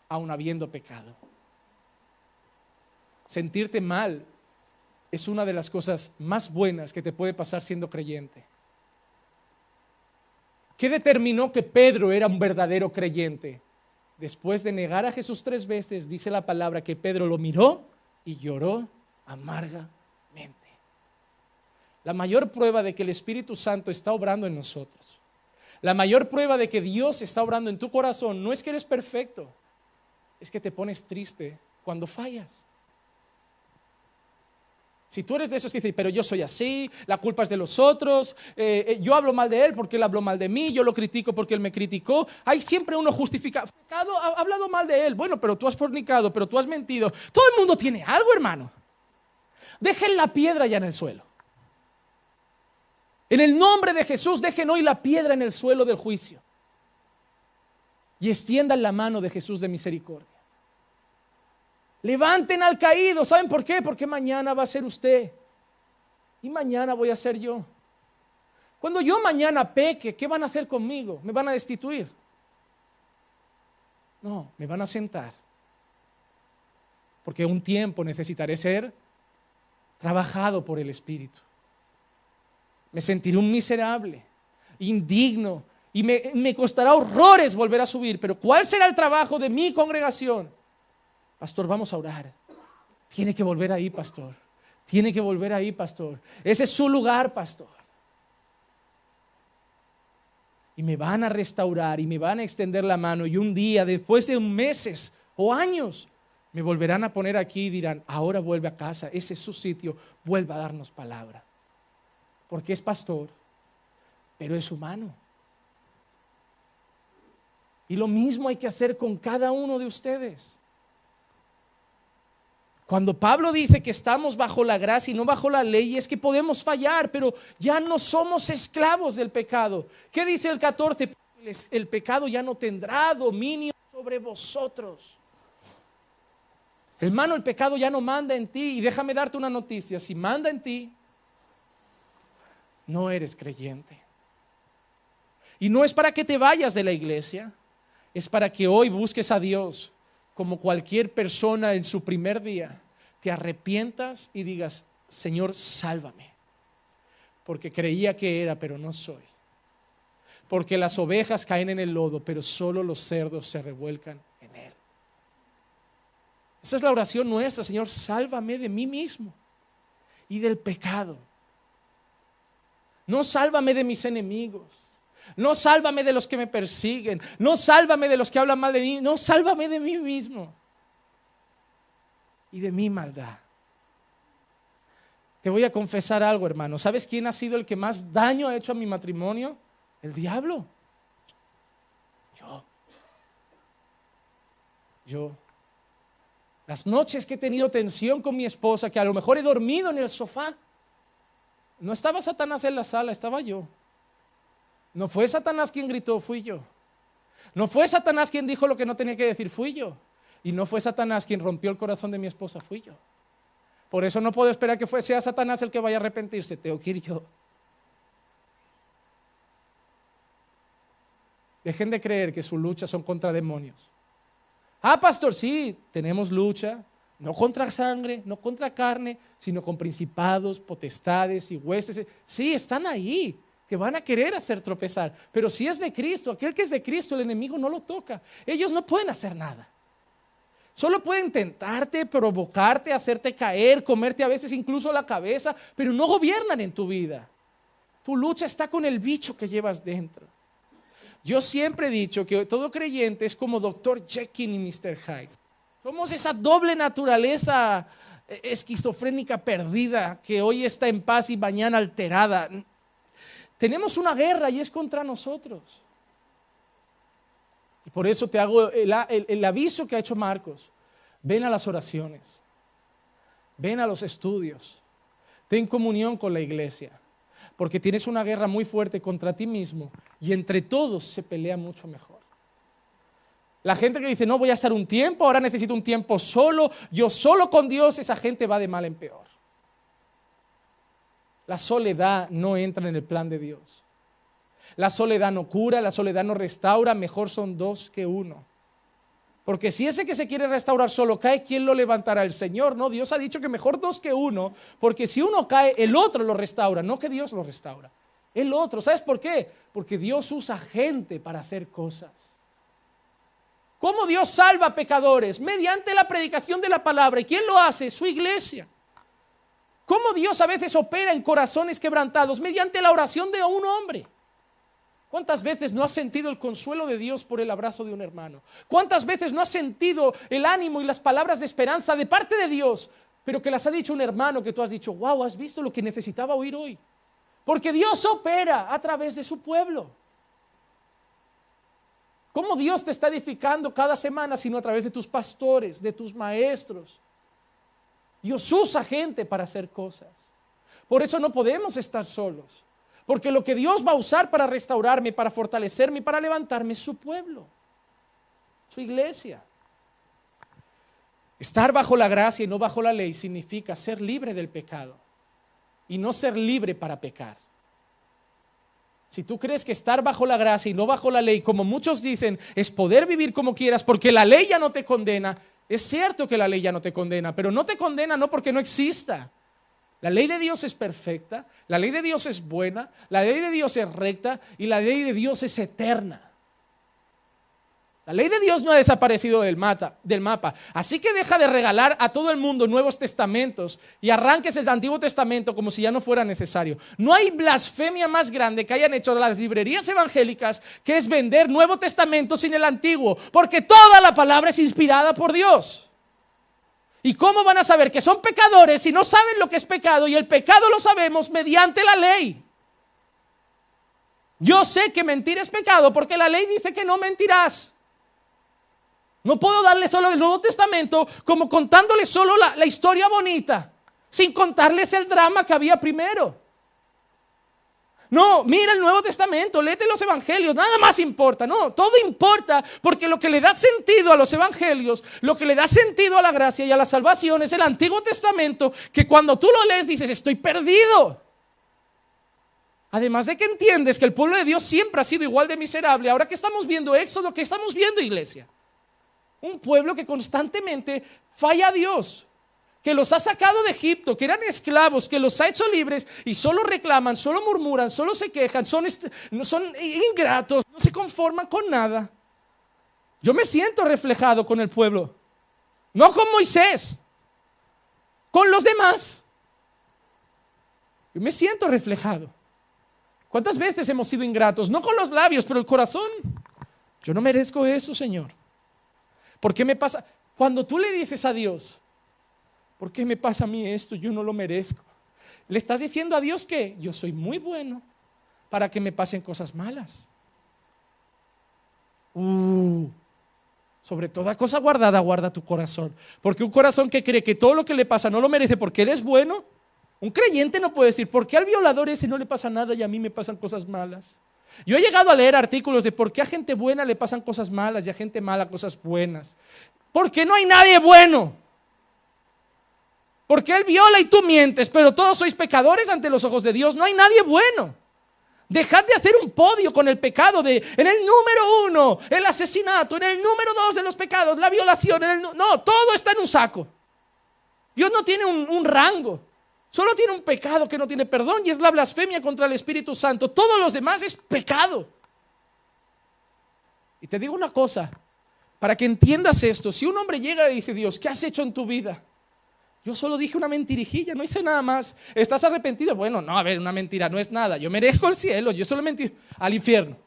aun habiendo pecado. Sentirte mal es una de las cosas más buenas que te puede pasar siendo creyente. ¿Qué determinó que Pedro era un verdadero creyente? Después de negar a Jesús 3 veces, dice la palabra que Pedro lo miró y lloró amargamente. La mayor prueba de que el Espíritu Santo está obrando en nosotros, la mayor prueba de que Dios está obrando en tu corazón, no es que eres perfecto, es que te pones triste cuando fallas. Si tú eres de esos que dicen, pero yo soy así, la culpa es de los otros, yo hablo mal de él porque él habló mal de mí, yo lo critico porque él me criticó, hay siempre uno justifica, pecado, ha hablado mal de él, bueno, pero tú has fornicado, pero tú has mentido, todo el mundo tiene algo, hermano. Dejen la piedra ya en el suelo. En el nombre de Jesús, dejen hoy la piedra en el suelo del juicio y extiendan la mano de Jesús de misericordia. Levanten al caído. ¿Saben por qué? Porque mañana va a ser usted y mañana voy a ser yo. Cuando yo mañana peque, ¿qué van a hacer conmigo? ¿Me van a destituir? No, me van a sentar, porque un tiempo necesitaré ser trabajado por el Espíritu. Me sentiré un miserable, indigno, y me costará horrores volver a subir. Pero ¿cuál será el trabajo de mi congregación? Pastor, vamos a orar. Tiene que volver ahí, pastor. Tiene que volver ahí, pastor. Ese es su lugar, pastor. Y me van a restaurar y me van a extender la mano. Y un día, después de meses o años, me volverán a poner aquí y dirán, ahora vuelve a casa. Ese es su sitio. Vuelva a darnos palabra. Porque es pastor, pero es humano. Y lo mismo hay que hacer con cada uno de ustedes. Cuando Pablo dice que estamos bajo la gracia y no bajo la ley, es que podemos fallar, pero ya no somos esclavos del pecado. ¿Qué dice el 14? El pecado ya no tendrá dominio sobre vosotros. Hermano, el pecado ya no manda en ti. Y déjame darte una noticia, si manda en ti, no eres creyente. Y no es para que te vayas de la iglesia, es para que hoy busques a Dios como cualquier persona en su primer día, te arrepientas y digas, Señor, sálvame, porque creía que era, pero no soy. Porque las ovejas caen en el lodo, pero solo los cerdos se revuelcan en él. Esa es la oración nuestra, Señor, sálvame de mí mismo y del pecado. No sálvame de mis enemigos. No sálvame de los que me persiguen. No sálvame de los que hablan mal de mí. No, sálvame de mí mismo y de mi maldad. Te voy a confesar algo, hermano. ¿Sabes quién ha sido el que más daño ha hecho a mi matrimonio? El diablo. Yo. Las noches que he tenido tensión con mi esposa, que a lo mejor he dormido en el sofá, no estaba Satanás en la sala, estaba yo. No fue Satanás quien gritó, fui yo. No fue Satanás quien dijo lo que no tenía que decir, fui yo. Y no fue Satanás quien rompió el corazón de mi esposa, fui yo. Por eso no puedo esperar que sea Satanás el que vaya a arrepentirse, tengo que ir yo. Dejen de creer que sus luchas son contra demonios. Ah, pastor, sí, tenemos lucha, no contra sangre, no contra carne, sino con principados, potestades y huestes. Sí, están ahí, que van a querer hacer tropezar. Pero si es de Cristo, aquel que es de Cristo, el enemigo no lo toca. Ellos no pueden hacer nada. Solo pueden tentarte, provocarte, hacerte caer, comerte a veces incluso la cabeza, pero no gobiernan en tu vida. Tu lucha está con el bicho que llevas dentro. Yo siempre he dicho que todo creyente es como Dr. Jekyll y Mr. Hyde. Somos esa doble naturaleza esquizofrénica perdida que hoy está en paz y mañana alterada. Tenemos una guerra y es contra nosotros. Y por eso te hago el aviso que ha hecho Marcos. Ven a las oraciones, ven a los estudios, ten comunión con la iglesia, porque tienes una guerra muy fuerte contra ti mismo y entre todos se pelea mucho mejor. La gente que dice, no, voy a estar un tiempo, ahora necesito un tiempo solo, yo solo con Dios, esa gente va de mal en peor. La soledad no entra en el plan de Dios. La soledad no cura, la soledad no restaura, mejor son dos que uno. Porque si ese que se quiere restaurar solo cae, ¿quién lo levantará? El Señor, ¿no? Dios ha dicho que mejor dos que uno, porque si uno cae, el otro lo restaura, no que Dios lo restaura. El otro, ¿sabes por qué? Porque Dios usa gente para hacer cosas. ¿Cómo Dios salva a pecadores? Mediante la predicación de la palabra. ¿Y quién lo hace? Su iglesia. ¿Cómo Dios a veces opera en corazones quebrantados? Mediante la oración de un hombre. ¿Cuántas veces no has sentido el consuelo de Dios por el abrazo de un hermano? ¿Cuántas veces no has sentido el ánimo y las palabras de esperanza de parte de Dios, pero que las ha dicho un hermano que tú has dicho, wow, has visto lo que necesitaba oír hoy? Porque Dios opera a través de su pueblo. ¿Cómo Dios te está edificando cada semana sino a través de tus pastores, de tus maestros? Dios usa gente para hacer cosas. Por eso no podemos estar solos. Porque lo que Dios va a usar para restaurarme, para fortalecerme y para levantarme es su pueblo, su iglesia. Estar bajo la gracia y no bajo la ley significa ser libre del pecado y no ser libre para pecar. Si tú crees que estar bajo la gracia y no bajo la ley, como muchos dicen, es poder vivir como quieras porque la ley ya no te condena, es cierto que la ley ya no te condena, pero no te condena no porque no exista. La ley de Dios es perfecta, la ley de Dios es buena, la ley de Dios es recta y la ley de Dios es eterna. La ley de Dios no ha desaparecido del mapa. Así que deja de regalar a todo el mundo Nuevos Testamentos y arranques el Antiguo Testamento como si ya no fuera necesario. No hay blasfemia más grande que hayan hecho las librerías evangélicas que es vender Nuevo Testamento sin el Antiguo, porque toda la palabra es inspirada por Dios. ¿Y cómo van a saber que son pecadores si no saben lo que es pecado? Y el pecado lo sabemos mediante la ley. Yo sé que mentir es pecado porque la ley dice que no mentirás. No puedo darle solo el Nuevo Testamento como contándoles solo la historia bonita, sin contarles el drama que había primero. No, mira el Nuevo Testamento, léete los evangelios, nada más importa. No, todo importa porque lo que le da sentido a los evangelios, lo que le da sentido a la gracia y a la salvación es el Antiguo Testamento, que cuando tú lo lees dices, estoy perdido. Además de que entiendes que el pueblo de Dios siempre ha sido igual de miserable. Ahora que estamos viendo Éxodo, ¿qué estamos viendo, iglesia? Un pueblo que constantemente falla a Dios, que los ha sacado de Egipto, que eran esclavos, que los ha hecho libres y solo reclaman, solo murmuran, solo se quejan, son ingratos, no se conforman con nada. Yo me siento reflejado con el pueblo, no con Moisés, con los demás. Yo me siento reflejado. ¿Cuántas veces hemos sido ingratos? No con los labios, pero el corazón. Yo no merezco eso, Señor. ¿Por qué me pasa? Cuando tú le dices a Dios, ¿por qué me pasa a mí esto? Yo no lo merezco. Le estás diciendo a Dios que yo soy muy bueno para que me pasen cosas malas. Sobre toda cosa guardada, guarda tu corazón. Porque un corazón que cree que todo lo que le pasa no lo merece porque él es bueno, un creyente no puede decir, ¿por qué al violador ese no le pasa nada y a mí me pasan cosas malas? Yo he llegado a leer artículos de por qué a gente buena le pasan cosas malas y a gente mala cosas buenas. Porque no hay nadie bueno. Porque él viola y tú mientes, pero todos sois pecadores ante los ojos de Dios. No hay nadie bueno. Dejad de hacer un podio con el pecado en el número 1, el asesinato, en el número 2 de los pecados, la violación. No, todo está en un saco. Dios no tiene un rango. Solo tiene un pecado que no tiene perdón y es la blasfemia contra el Espíritu Santo. Todos los demás es pecado. Y te digo una cosa, para que entiendas esto, si un hombre llega y dice, Dios, ¿qué has hecho en tu vida? Yo solo dije una mentirijilla, no hice nada más. ¿Estás arrepentido? Bueno, no, a ver, una mentira no es nada. Yo merezco el cielo, yo solo mentí al infierno.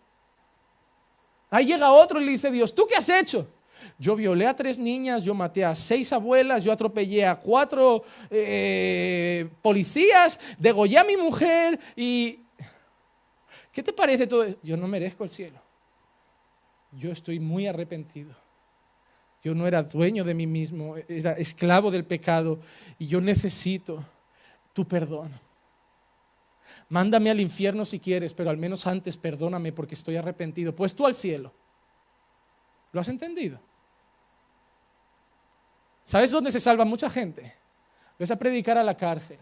Ahí llega otro y le dice, Dios, ¿tú qué has hecho? Yo violé a 3 niñas, yo maté a 6 abuelas, yo atropellé a 4 policías, degollé a mi mujer y... ¿Qué te parece todo eso? Yo no merezco el cielo. Yo estoy muy arrepentido. Yo no era dueño de mí mismo, era esclavo del pecado y yo necesito tu perdón. Mándame al infierno si quieres, pero al menos antes perdóname porque estoy arrepentido. Pues tú al cielo. ¿Lo has entendido? ¿Sabes dónde se salva mucha gente? Ves a predicar a la cárcel,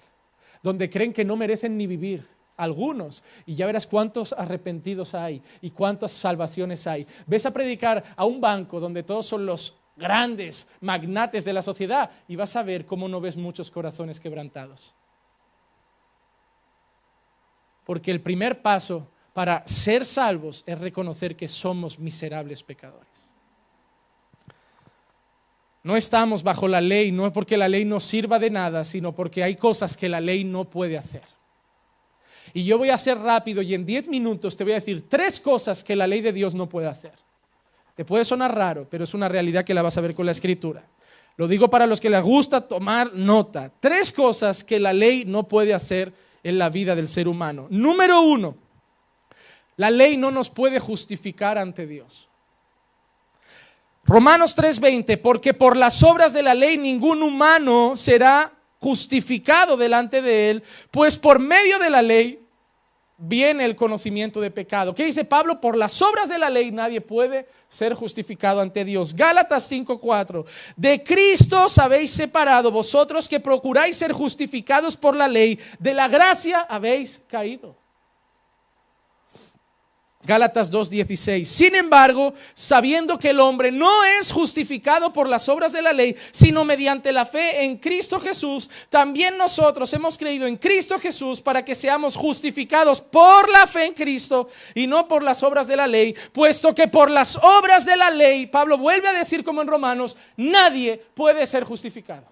donde creen que no merecen ni vivir. Algunos, y ya verás cuántos arrepentidos hay y cuántas salvaciones hay. Ves a predicar a un banco donde todos son los grandes magnates de la sociedad y vas a ver cómo no ves muchos corazones quebrantados. Porque el primer paso para ser salvos es reconocer que somos miserables pecadores. No estamos bajo la ley, no es porque la ley no sirva de nada, sino porque hay cosas que la ley no puede hacer. Y yo voy a ser rápido y en 10 minutos te voy a decir 3 cosas que la ley de Dios no puede hacer. Te puede sonar raro, pero es una realidad que la vas a ver con la Escritura. Lo digo para los que les gusta tomar nota. 3 cosas que la ley no puede hacer en la vida del ser humano. Número 1, la ley no nos puede justificar ante Dios. Romanos 3:20, porque por las obras de la ley ningún humano será justificado delante de él, pues por medio de la ley viene el conocimiento de pecado. ¿Qué dice Pablo? Por las obras de la ley nadie puede ser justificado ante Dios. Gálatas 5:4, de Cristo os habéis separado vosotros que procuráis ser justificados por la ley, de la gracia habéis caído. Gálatas 2:16, sin embargo, sabiendo que el hombre no es justificado por las obras de la ley, sino mediante la fe en Cristo Jesús, también nosotros hemos creído en Cristo Jesús para que seamos justificados por la fe en Cristo y no por las obras de la ley, puesto que por las obras de la ley, Pablo vuelve a decir como en Romanos, nadie puede ser justificado.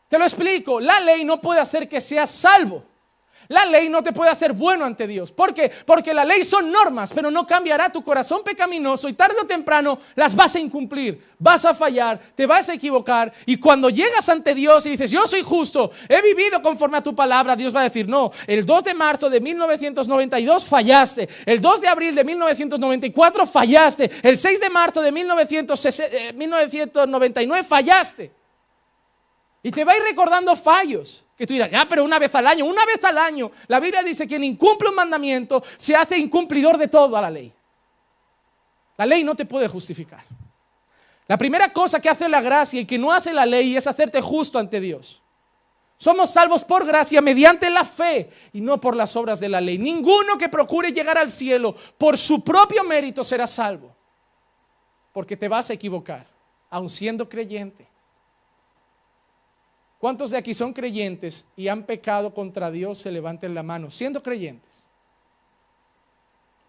Te lo explico, la ley no puede hacer que seas salvo. La ley no te puede hacer bueno ante Dios. ¿Por qué? Porque la ley son normas, pero no cambiará tu corazón pecaminoso y tarde o temprano las vas a incumplir, vas a fallar, te vas a equivocar y cuando llegas ante Dios y dices, yo soy justo, he vivido conforme a tu palabra, Dios va a decir, no, el 2 de marzo de 1992 fallaste, el 2 de abril de 1994 fallaste, el 6 de marzo de 1999 fallaste. Y te va a ir recordando fallos. Que tú dirás, pero una vez al año. La Biblia dice que quien incumple un mandamiento se hace incumplidor de toda la ley. La ley no te puede justificar. La primera cosa que hace la gracia y que no hace la ley es hacerte justo ante Dios. Somos salvos por gracia mediante la fe y no por las obras de la ley. Ninguno que procure llegar al cielo por su propio mérito será salvo. Porque te vas a equivocar, aun siendo creyente. ¿Cuántos de aquí son creyentes y han pecado contra Dios? Se levanten la mano, siendo creyentes.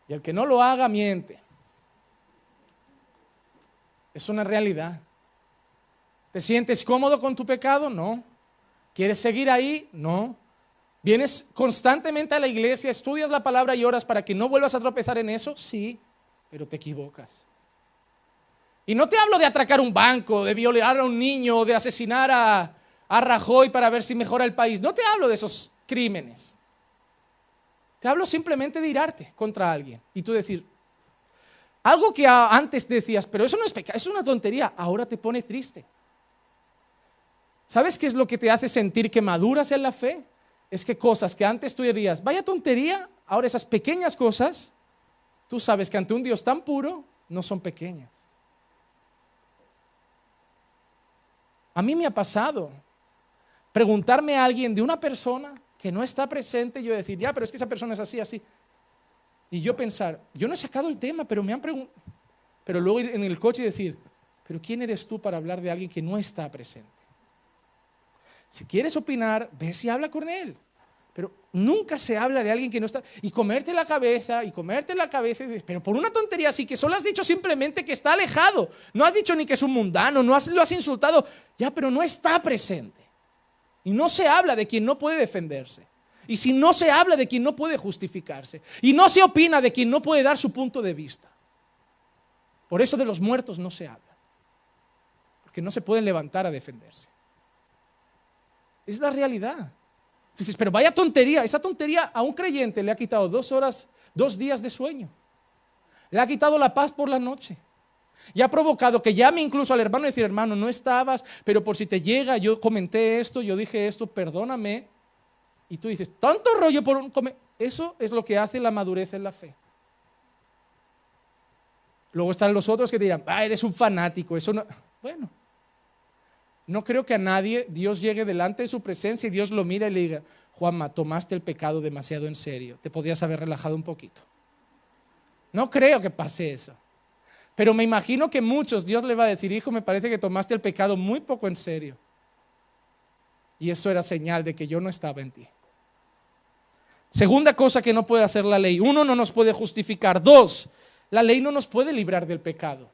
Y el que no lo haga, miente. Es una realidad. ¿Te sientes cómodo con tu pecado? No. ¿Quieres seguir ahí? No. ¿Vienes constantemente a la iglesia, estudias la palabra y oras para que no vuelvas a tropezar en eso? Sí, pero te equivocas. Y no te hablo de atracar un banco, de violar a un niño, de asesinar a Rajoy para ver si mejora el país. No te hablo de esos crímenes. Te hablo simplemente de irarte contra alguien y tú decir algo que antes decías, pero eso no es pecado, es una tontería, ahora te pone triste. ¿Sabes qué es lo que te hace sentir que maduras en la fe? Es que cosas que antes tú dirías, vaya tontería, ahora esas pequeñas cosas, tú sabes que ante un Dios tan puro no son pequeñas. A mí me ha pasado preguntarme a alguien de una persona que no está presente y yo decir, ya, pero es que esa persona es así, así. Y yo pensar, yo no he sacado el tema, pero me han preguntado. Pero luego ir en el coche y decir, pero ¿quién eres tú para hablar de alguien que no está presente? Si quieres opinar, ves y habla con él. Pero nunca se habla de alguien que no está. Y comerte la cabeza, y dices, pero por una tontería así, que solo has dicho simplemente que está alejado. No has dicho ni que es un mundano, lo has insultado. Ya, pero no está presente. Y no se habla de quien no puede defenderse. Y si no se habla de quien no puede justificarse. Y no se opina de quien no puede dar su punto de vista. Por eso de los muertos no se habla, porque no se pueden levantar a defenderse. Es la realidad. Entonces, pero vaya tontería, esa tontería a un creyente le ha quitado 2 horas, 2 días de sueño. Le ha quitado la paz por la noche. Y ha provocado que llame incluso al hermano y decir, hermano, no estabas, pero por si te llega, yo comenté esto, yo dije esto, perdóname. Y tú dices, tanto rollo por un... Eso es lo que hace la madurez en la fe. Luego están los otros que dirán, eres un fanático, eso no... Bueno, no creo que a nadie Dios llegue delante de su presencia y Dios lo mire y le diga, Juanma, tomaste el pecado demasiado en serio, te podrías haber relajado un poquito. No creo que pase eso. Pero me imagino que muchos Dios le va a decir, hijo, me parece que tomaste el pecado muy poco en serio. Y eso era señal de que yo no estaba en ti. Segunda cosa que no puede hacer la ley. 1, no nos puede justificar. 2, la ley no nos puede librar del pecado.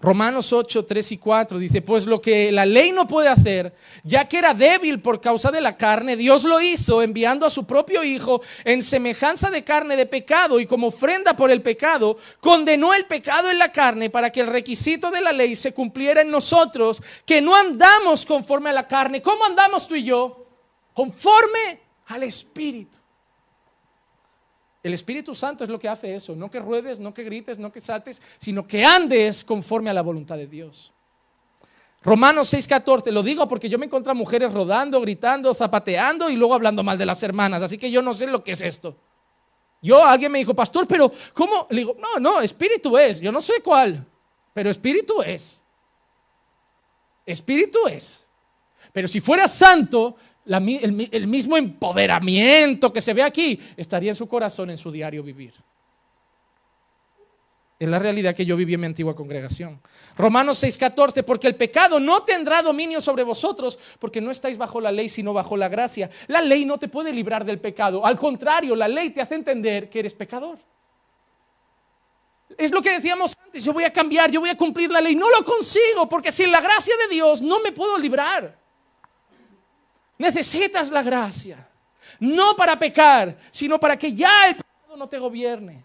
Romanos 8, 3 y 4 dice, pues lo que la ley no puede hacer, ya que era débil por causa de la carne, Dios lo hizo enviando a su propio Hijo en semejanza de carne de pecado, y como ofrenda por el pecado, condenó el pecado en la carne para que el requisito de la ley se cumpliera en nosotros, que no andamos conforme a la carne. ¿Cómo andamos tú y yo? Conforme al Espíritu. El Espíritu Santo es lo que hace eso, no que ruedes, no que grites, no que saltes, sino que andes conforme a la voluntad de Dios. Romanos 6:14, lo digo porque yo me encuentro a mujeres rodando, gritando, zapateando y luego hablando mal de las hermanas, así que yo no sé lo que es esto. Alguien me dijo, pastor, pero ¿cómo? Le digo, no, espíritu es, yo no sé cuál, pero espíritu es. Espíritu es. Pero si fuera santo, el mismo empoderamiento que se ve aquí estaría en su corazón, en su diario vivir. Es la realidad que yo viví en mi antigua congregación. Romanos 6:14, porque el pecado no tendrá dominio sobre vosotros, porque no estáis bajo la ley, sino bajo la gracia. La ley no te puede librar del pecado. Al contrario, la ley te hace entender que eres pecador. Es lo que decíamos antes, yo voy a cambiar, yo voy a cumplir la ley. No lo consigo, porque sin la gracia de Dios no me puedo librar. Necesitas la gracia, no para pecar, sino para que ya el pecado no te gobierne.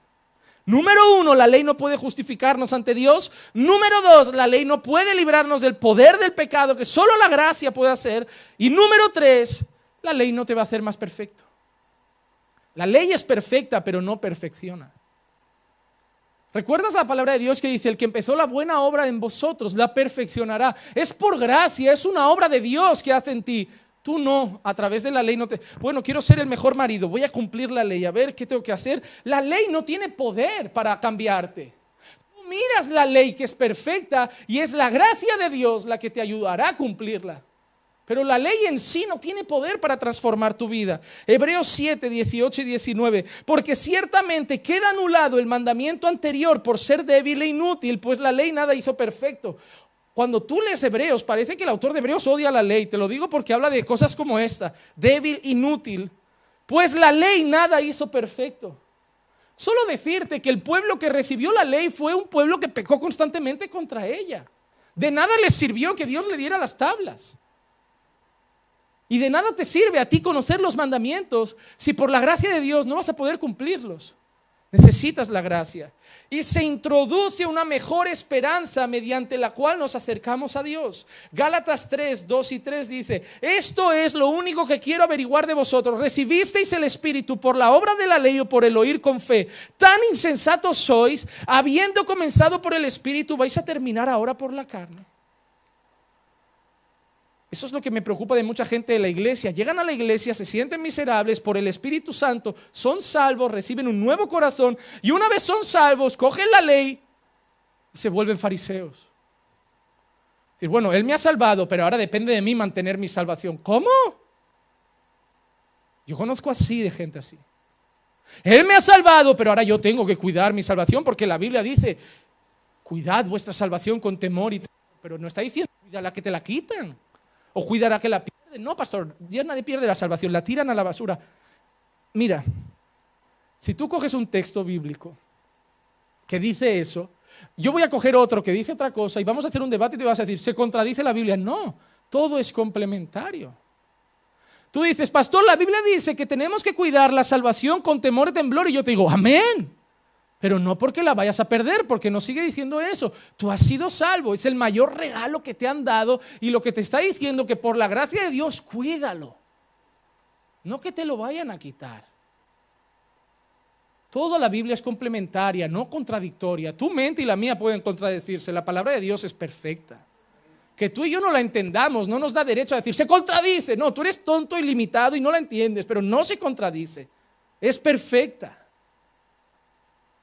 Número 1, la ley no puede justificarnos ante Dios. Número 2, la ley no puede librarnos del poder del pecado, que solo la gracia puede hacer. Y número 3, la ley no te va a hacer más perfecto. La ley es perfecta, pero no perfecciona. ¿Recuerdas la palabra de Dios que dice, el que empezó la buena obra en vosotros la perfeccionará? Es por gracia, es una obra de Dios que hace en ti. Tú no, a través de la ley no te... Bueno, quiero ser el mejor marido, voy a cumplir la ley, a ver qué tengo que hacer. La ley no tiene poder para cambiarte. Tú miras la ley que es perfecta y es la gracia de Dios la que te ayudará a cumplirla. Pero la ley en sí no tiene poder para transformar tu vida. Hebreos 7, 18 y 19. Porque ciertamente queda anulado el mandamiento anterior por ser débil e inútil, pues la ley nada hizo perfecto. Cuando tú lees Hebreos, parece que el autor de Hebreos odia la ley. Te lo digo porque habla de cosas como esta: débil, inútil. Pues la ley nada hizo perfecto. Solo decirte que el pueblo que recibió la ley fue un pueblo que pecó constantemente contra ella. De nada les sirvió que Dios le diera las tablas. Y de nada te sirve a ti conocer los mandamientos si por la gracia de Dios no vas a poder cumplirlos. Necesitas la gracia. Y se introduce una mejor esperanza mediante la cual nos acercamos a Dios. Gálatas 3, 2 y 3 dice: esto es lo único que quiero averiguar de vosotros. ¿Recibisteis el Espíritu por la obra de la ley o por el oír con fe? Tan insensatos sois, habiendo comenzado por el Espíritu, vais a terminar ahora por la carne. Eso es lo que me preocupa de mucha gente de la iglesia. Llegan a la iglesia, se sienten miserables por el Espíritu Santo, son salvos, reciben un nuevo corazón y una vez son salvos, cogen la ley y se vuelven fariseos. Decir, bueno, Él me ha salvado, pero ahora depende de mí mantener mi salvación. ¿Cómo? Yo conozco así de gente así. Él me ha salvado, pero ahora yo tengo que cuidar mi salvación porque la Biblia dice, cuidad vuestra salvación con temor y temor. Pero no está diciendo, cuida la que te la quitan. O cuidará que la pierden. No, pastor, ya nadie pierde la salvación, la tiran a la basura. Mira, si tú coges un texto bíblico que dice eso, yo voy a coger otro que dice otra cosa y vamos a hacer un debate y te vas a decir, ¿se contradice la Biblia? No, todo es complementario. Tú dices, pastor, la Biblia dice que tenemos que cuidar la salvación con temor y temblor, y yo te digo, amén. Pero no porque la vayas a perder, porque no sigue diciendo eso. Tú has sido salvo, es el mayor regalo que te han dado, y lo que te está diciendo que por la gracia de Dios, cuídalo. No que te lo vayan a quitar. Toda la Biblia es complementaria, no contradictoria. Tu mente y la mía pueden contradecirse. La palabra de Dios es perfecta. Que tú y yo no la entendamos no nos da derecho a decir, se contradice. No, tú eres tonto y limitado y no la entiendes, pero no se contradice. Es perfecta.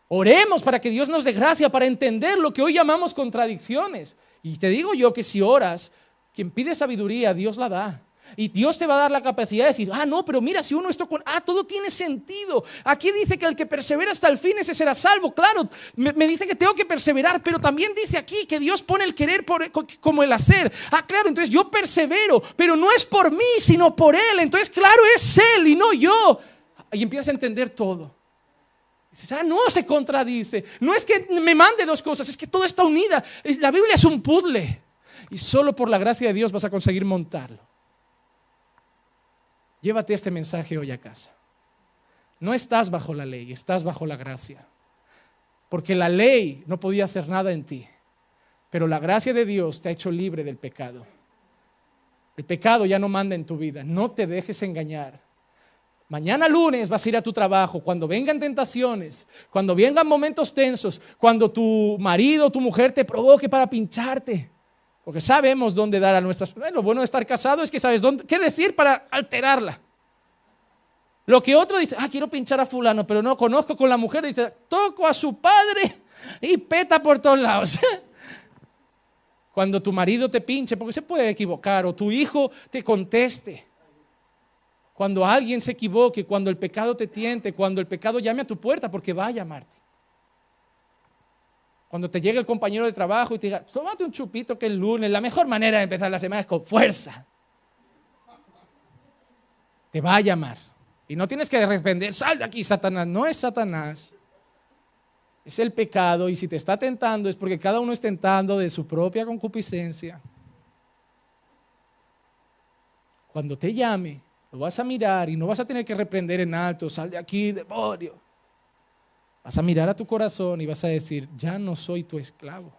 Oremos para que Dios nos dé gracia para entender lo que hoy llamamos contradicciones. Y te digo yo que si oras, quien pide sabiduría, Dios la da. Y Dios te va a dar la capacidad de decir, no, pero mira, si uno esto con, todo tiene sentido. Aquí dice que el que persevera hasta el fin, ese será salvo. Claro, me dice que tengo que perseverar, pero también dice aquí que Dios pone el querer como el hacer. Claro, entonces yo persevero, pero no es por mí, sino por Él. Entonces, claro, es Él y no yo. Y empiezas a entender todo. Dices, no se contradice. No es que me mande dos cosas, es que todo está unida. La Biblia es un puzzle. Y solo por la gracia de Dios vas a conseguir montarlo. Llévate este mensaje hoy a casa. No estás bajo la ley, estás bajo la gracia. Porque la ley no podía hacer nada en ti. Pero la gracia de Dios te ha hecho libre del pecado. El pecado ya no manda en tu vida. No te dejes engañar. Mañana lunes vas a ir a tu trabajo, cuando vengan tentaciones, cuando vengan momentos tensos, cuando tu marido o tu mujer te provoque para pincharte, porque sabemos dónde dar a nuestras... Lo bueno de estar casado es que sabes qué decir para alterarla. Lo que otro dice, quiero pinchar a fulano, pero no conozco con la mujer, dice, toco a su padre y peta por todos lados. Cuando tu marido te pinche, porque se puede equivocar, o tu hijo te conteste. Cuando alguien se equivoque, cuando el pecado te tiente, cuando el pecado llame a tu puerta, porque va a llamarte. Cuando te llegue el compañero de trabajo y te diga, tómate un chupito que es lunes, la mejor manera de empezar la semana es con fuerza. Te va a llamar. Y no tienes que responder, sal de aquí, Satanás. No es Satanás. Es el pecado, y si te está tentando es porque cada uno es tentando de su propia concupiscencia. Cuando te llame, lo vas a mirar y no vas a tener que reprender en alto, sal de aquí, demonio. Vas a mirar a tu corazón y vas a decir, ya no soy tu esclavo.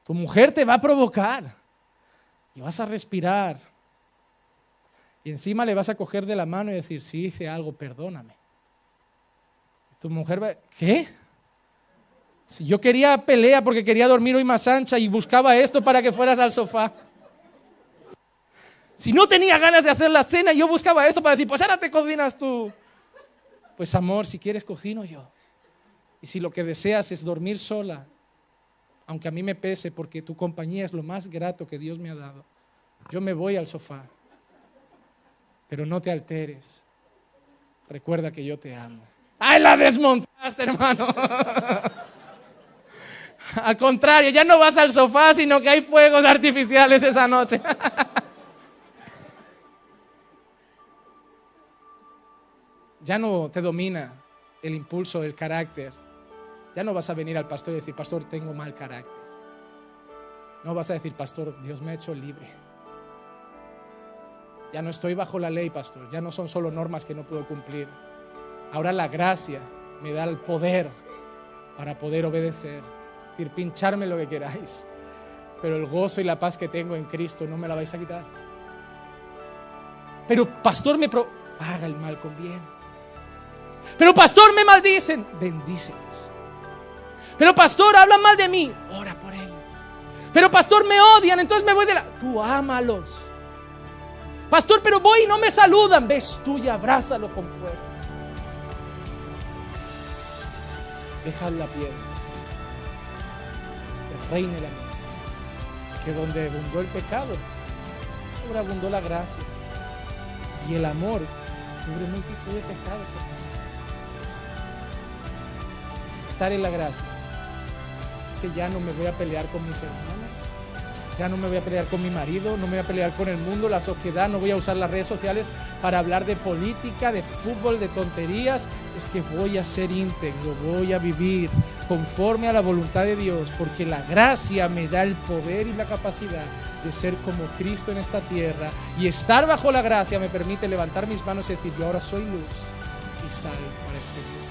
Tu mujer te va a provocar y vas a respirar. Y encima le vas a coger de la mano y decir, si hice algo, perdóname. Tu mujer va, ¿qué? Si yo quería pelea porque quería dormir hoy más ancha y buscaba esto para que fueras al sofá. Si no tenía ganas de hacer la cena, yo buscaba esto para decir, pues ahora te cocinas tú. Pues amor, si quieres cocino yo. Y si lo que deseas es dormir sola, aunque a mí me pese, porque tu compañía es lo más grato que Dios me ha dado, yo me voy al sofá. Pero no te alteres. Recuerda que yo te amo. ¡Ay, la desmontaste, hermano! Al contrario, ya no vas al sofá, sino que hay fuegos artificiales esa noche. Ya no te domina el impulso, el carácter. Ya no vas a venir al pastor y decir, pastor, tengo mal carácter. No vas a decir, pastor, Dios me ha hecho libre. Ya no estoy bajo la ley, pastor. Ya no son solo normas que no puedo cumplir. Ahora la gracia me da el poder para poder obedecer. Es decir, pincharme lo que queráis. Pero el gozo y la paz que tengo en Cristo no me la vais a quitar. Pero pastor, haga el mal con bien. Pero pastor, me maldicen, bendícelos. Pero pastor, hablan mal de mí, ora por ellos. Pero pastor, me odian, entonces me voy tú ámalos. Pastor, pero voy y no me saludan, ves tú y abrázalo con fuerza. Dejad la piedra que reine la mente, que donde abundó el pecado, sobreabundó la gracia, y el amor cubre multitud de pecados, hermano. Estar en la gracia es que ya no me voy a pelear con mis hermanos, ya no me voy a pelear con mi marido, no me voy a pelear con el mundo, la sociedad, no voy a usar las redes sociales para hablar de política, de fútbol, de tonterías. Es que voy a ser íntegro, voy a vivir conforme a la voluntad de Dios, porque la gracia me da el poder y la capacidad de ser como Cristo en esta tierra, y estar bajo la gracia me permite levantar mis manos y decir, yo ahora soy luz y sal para este mundo.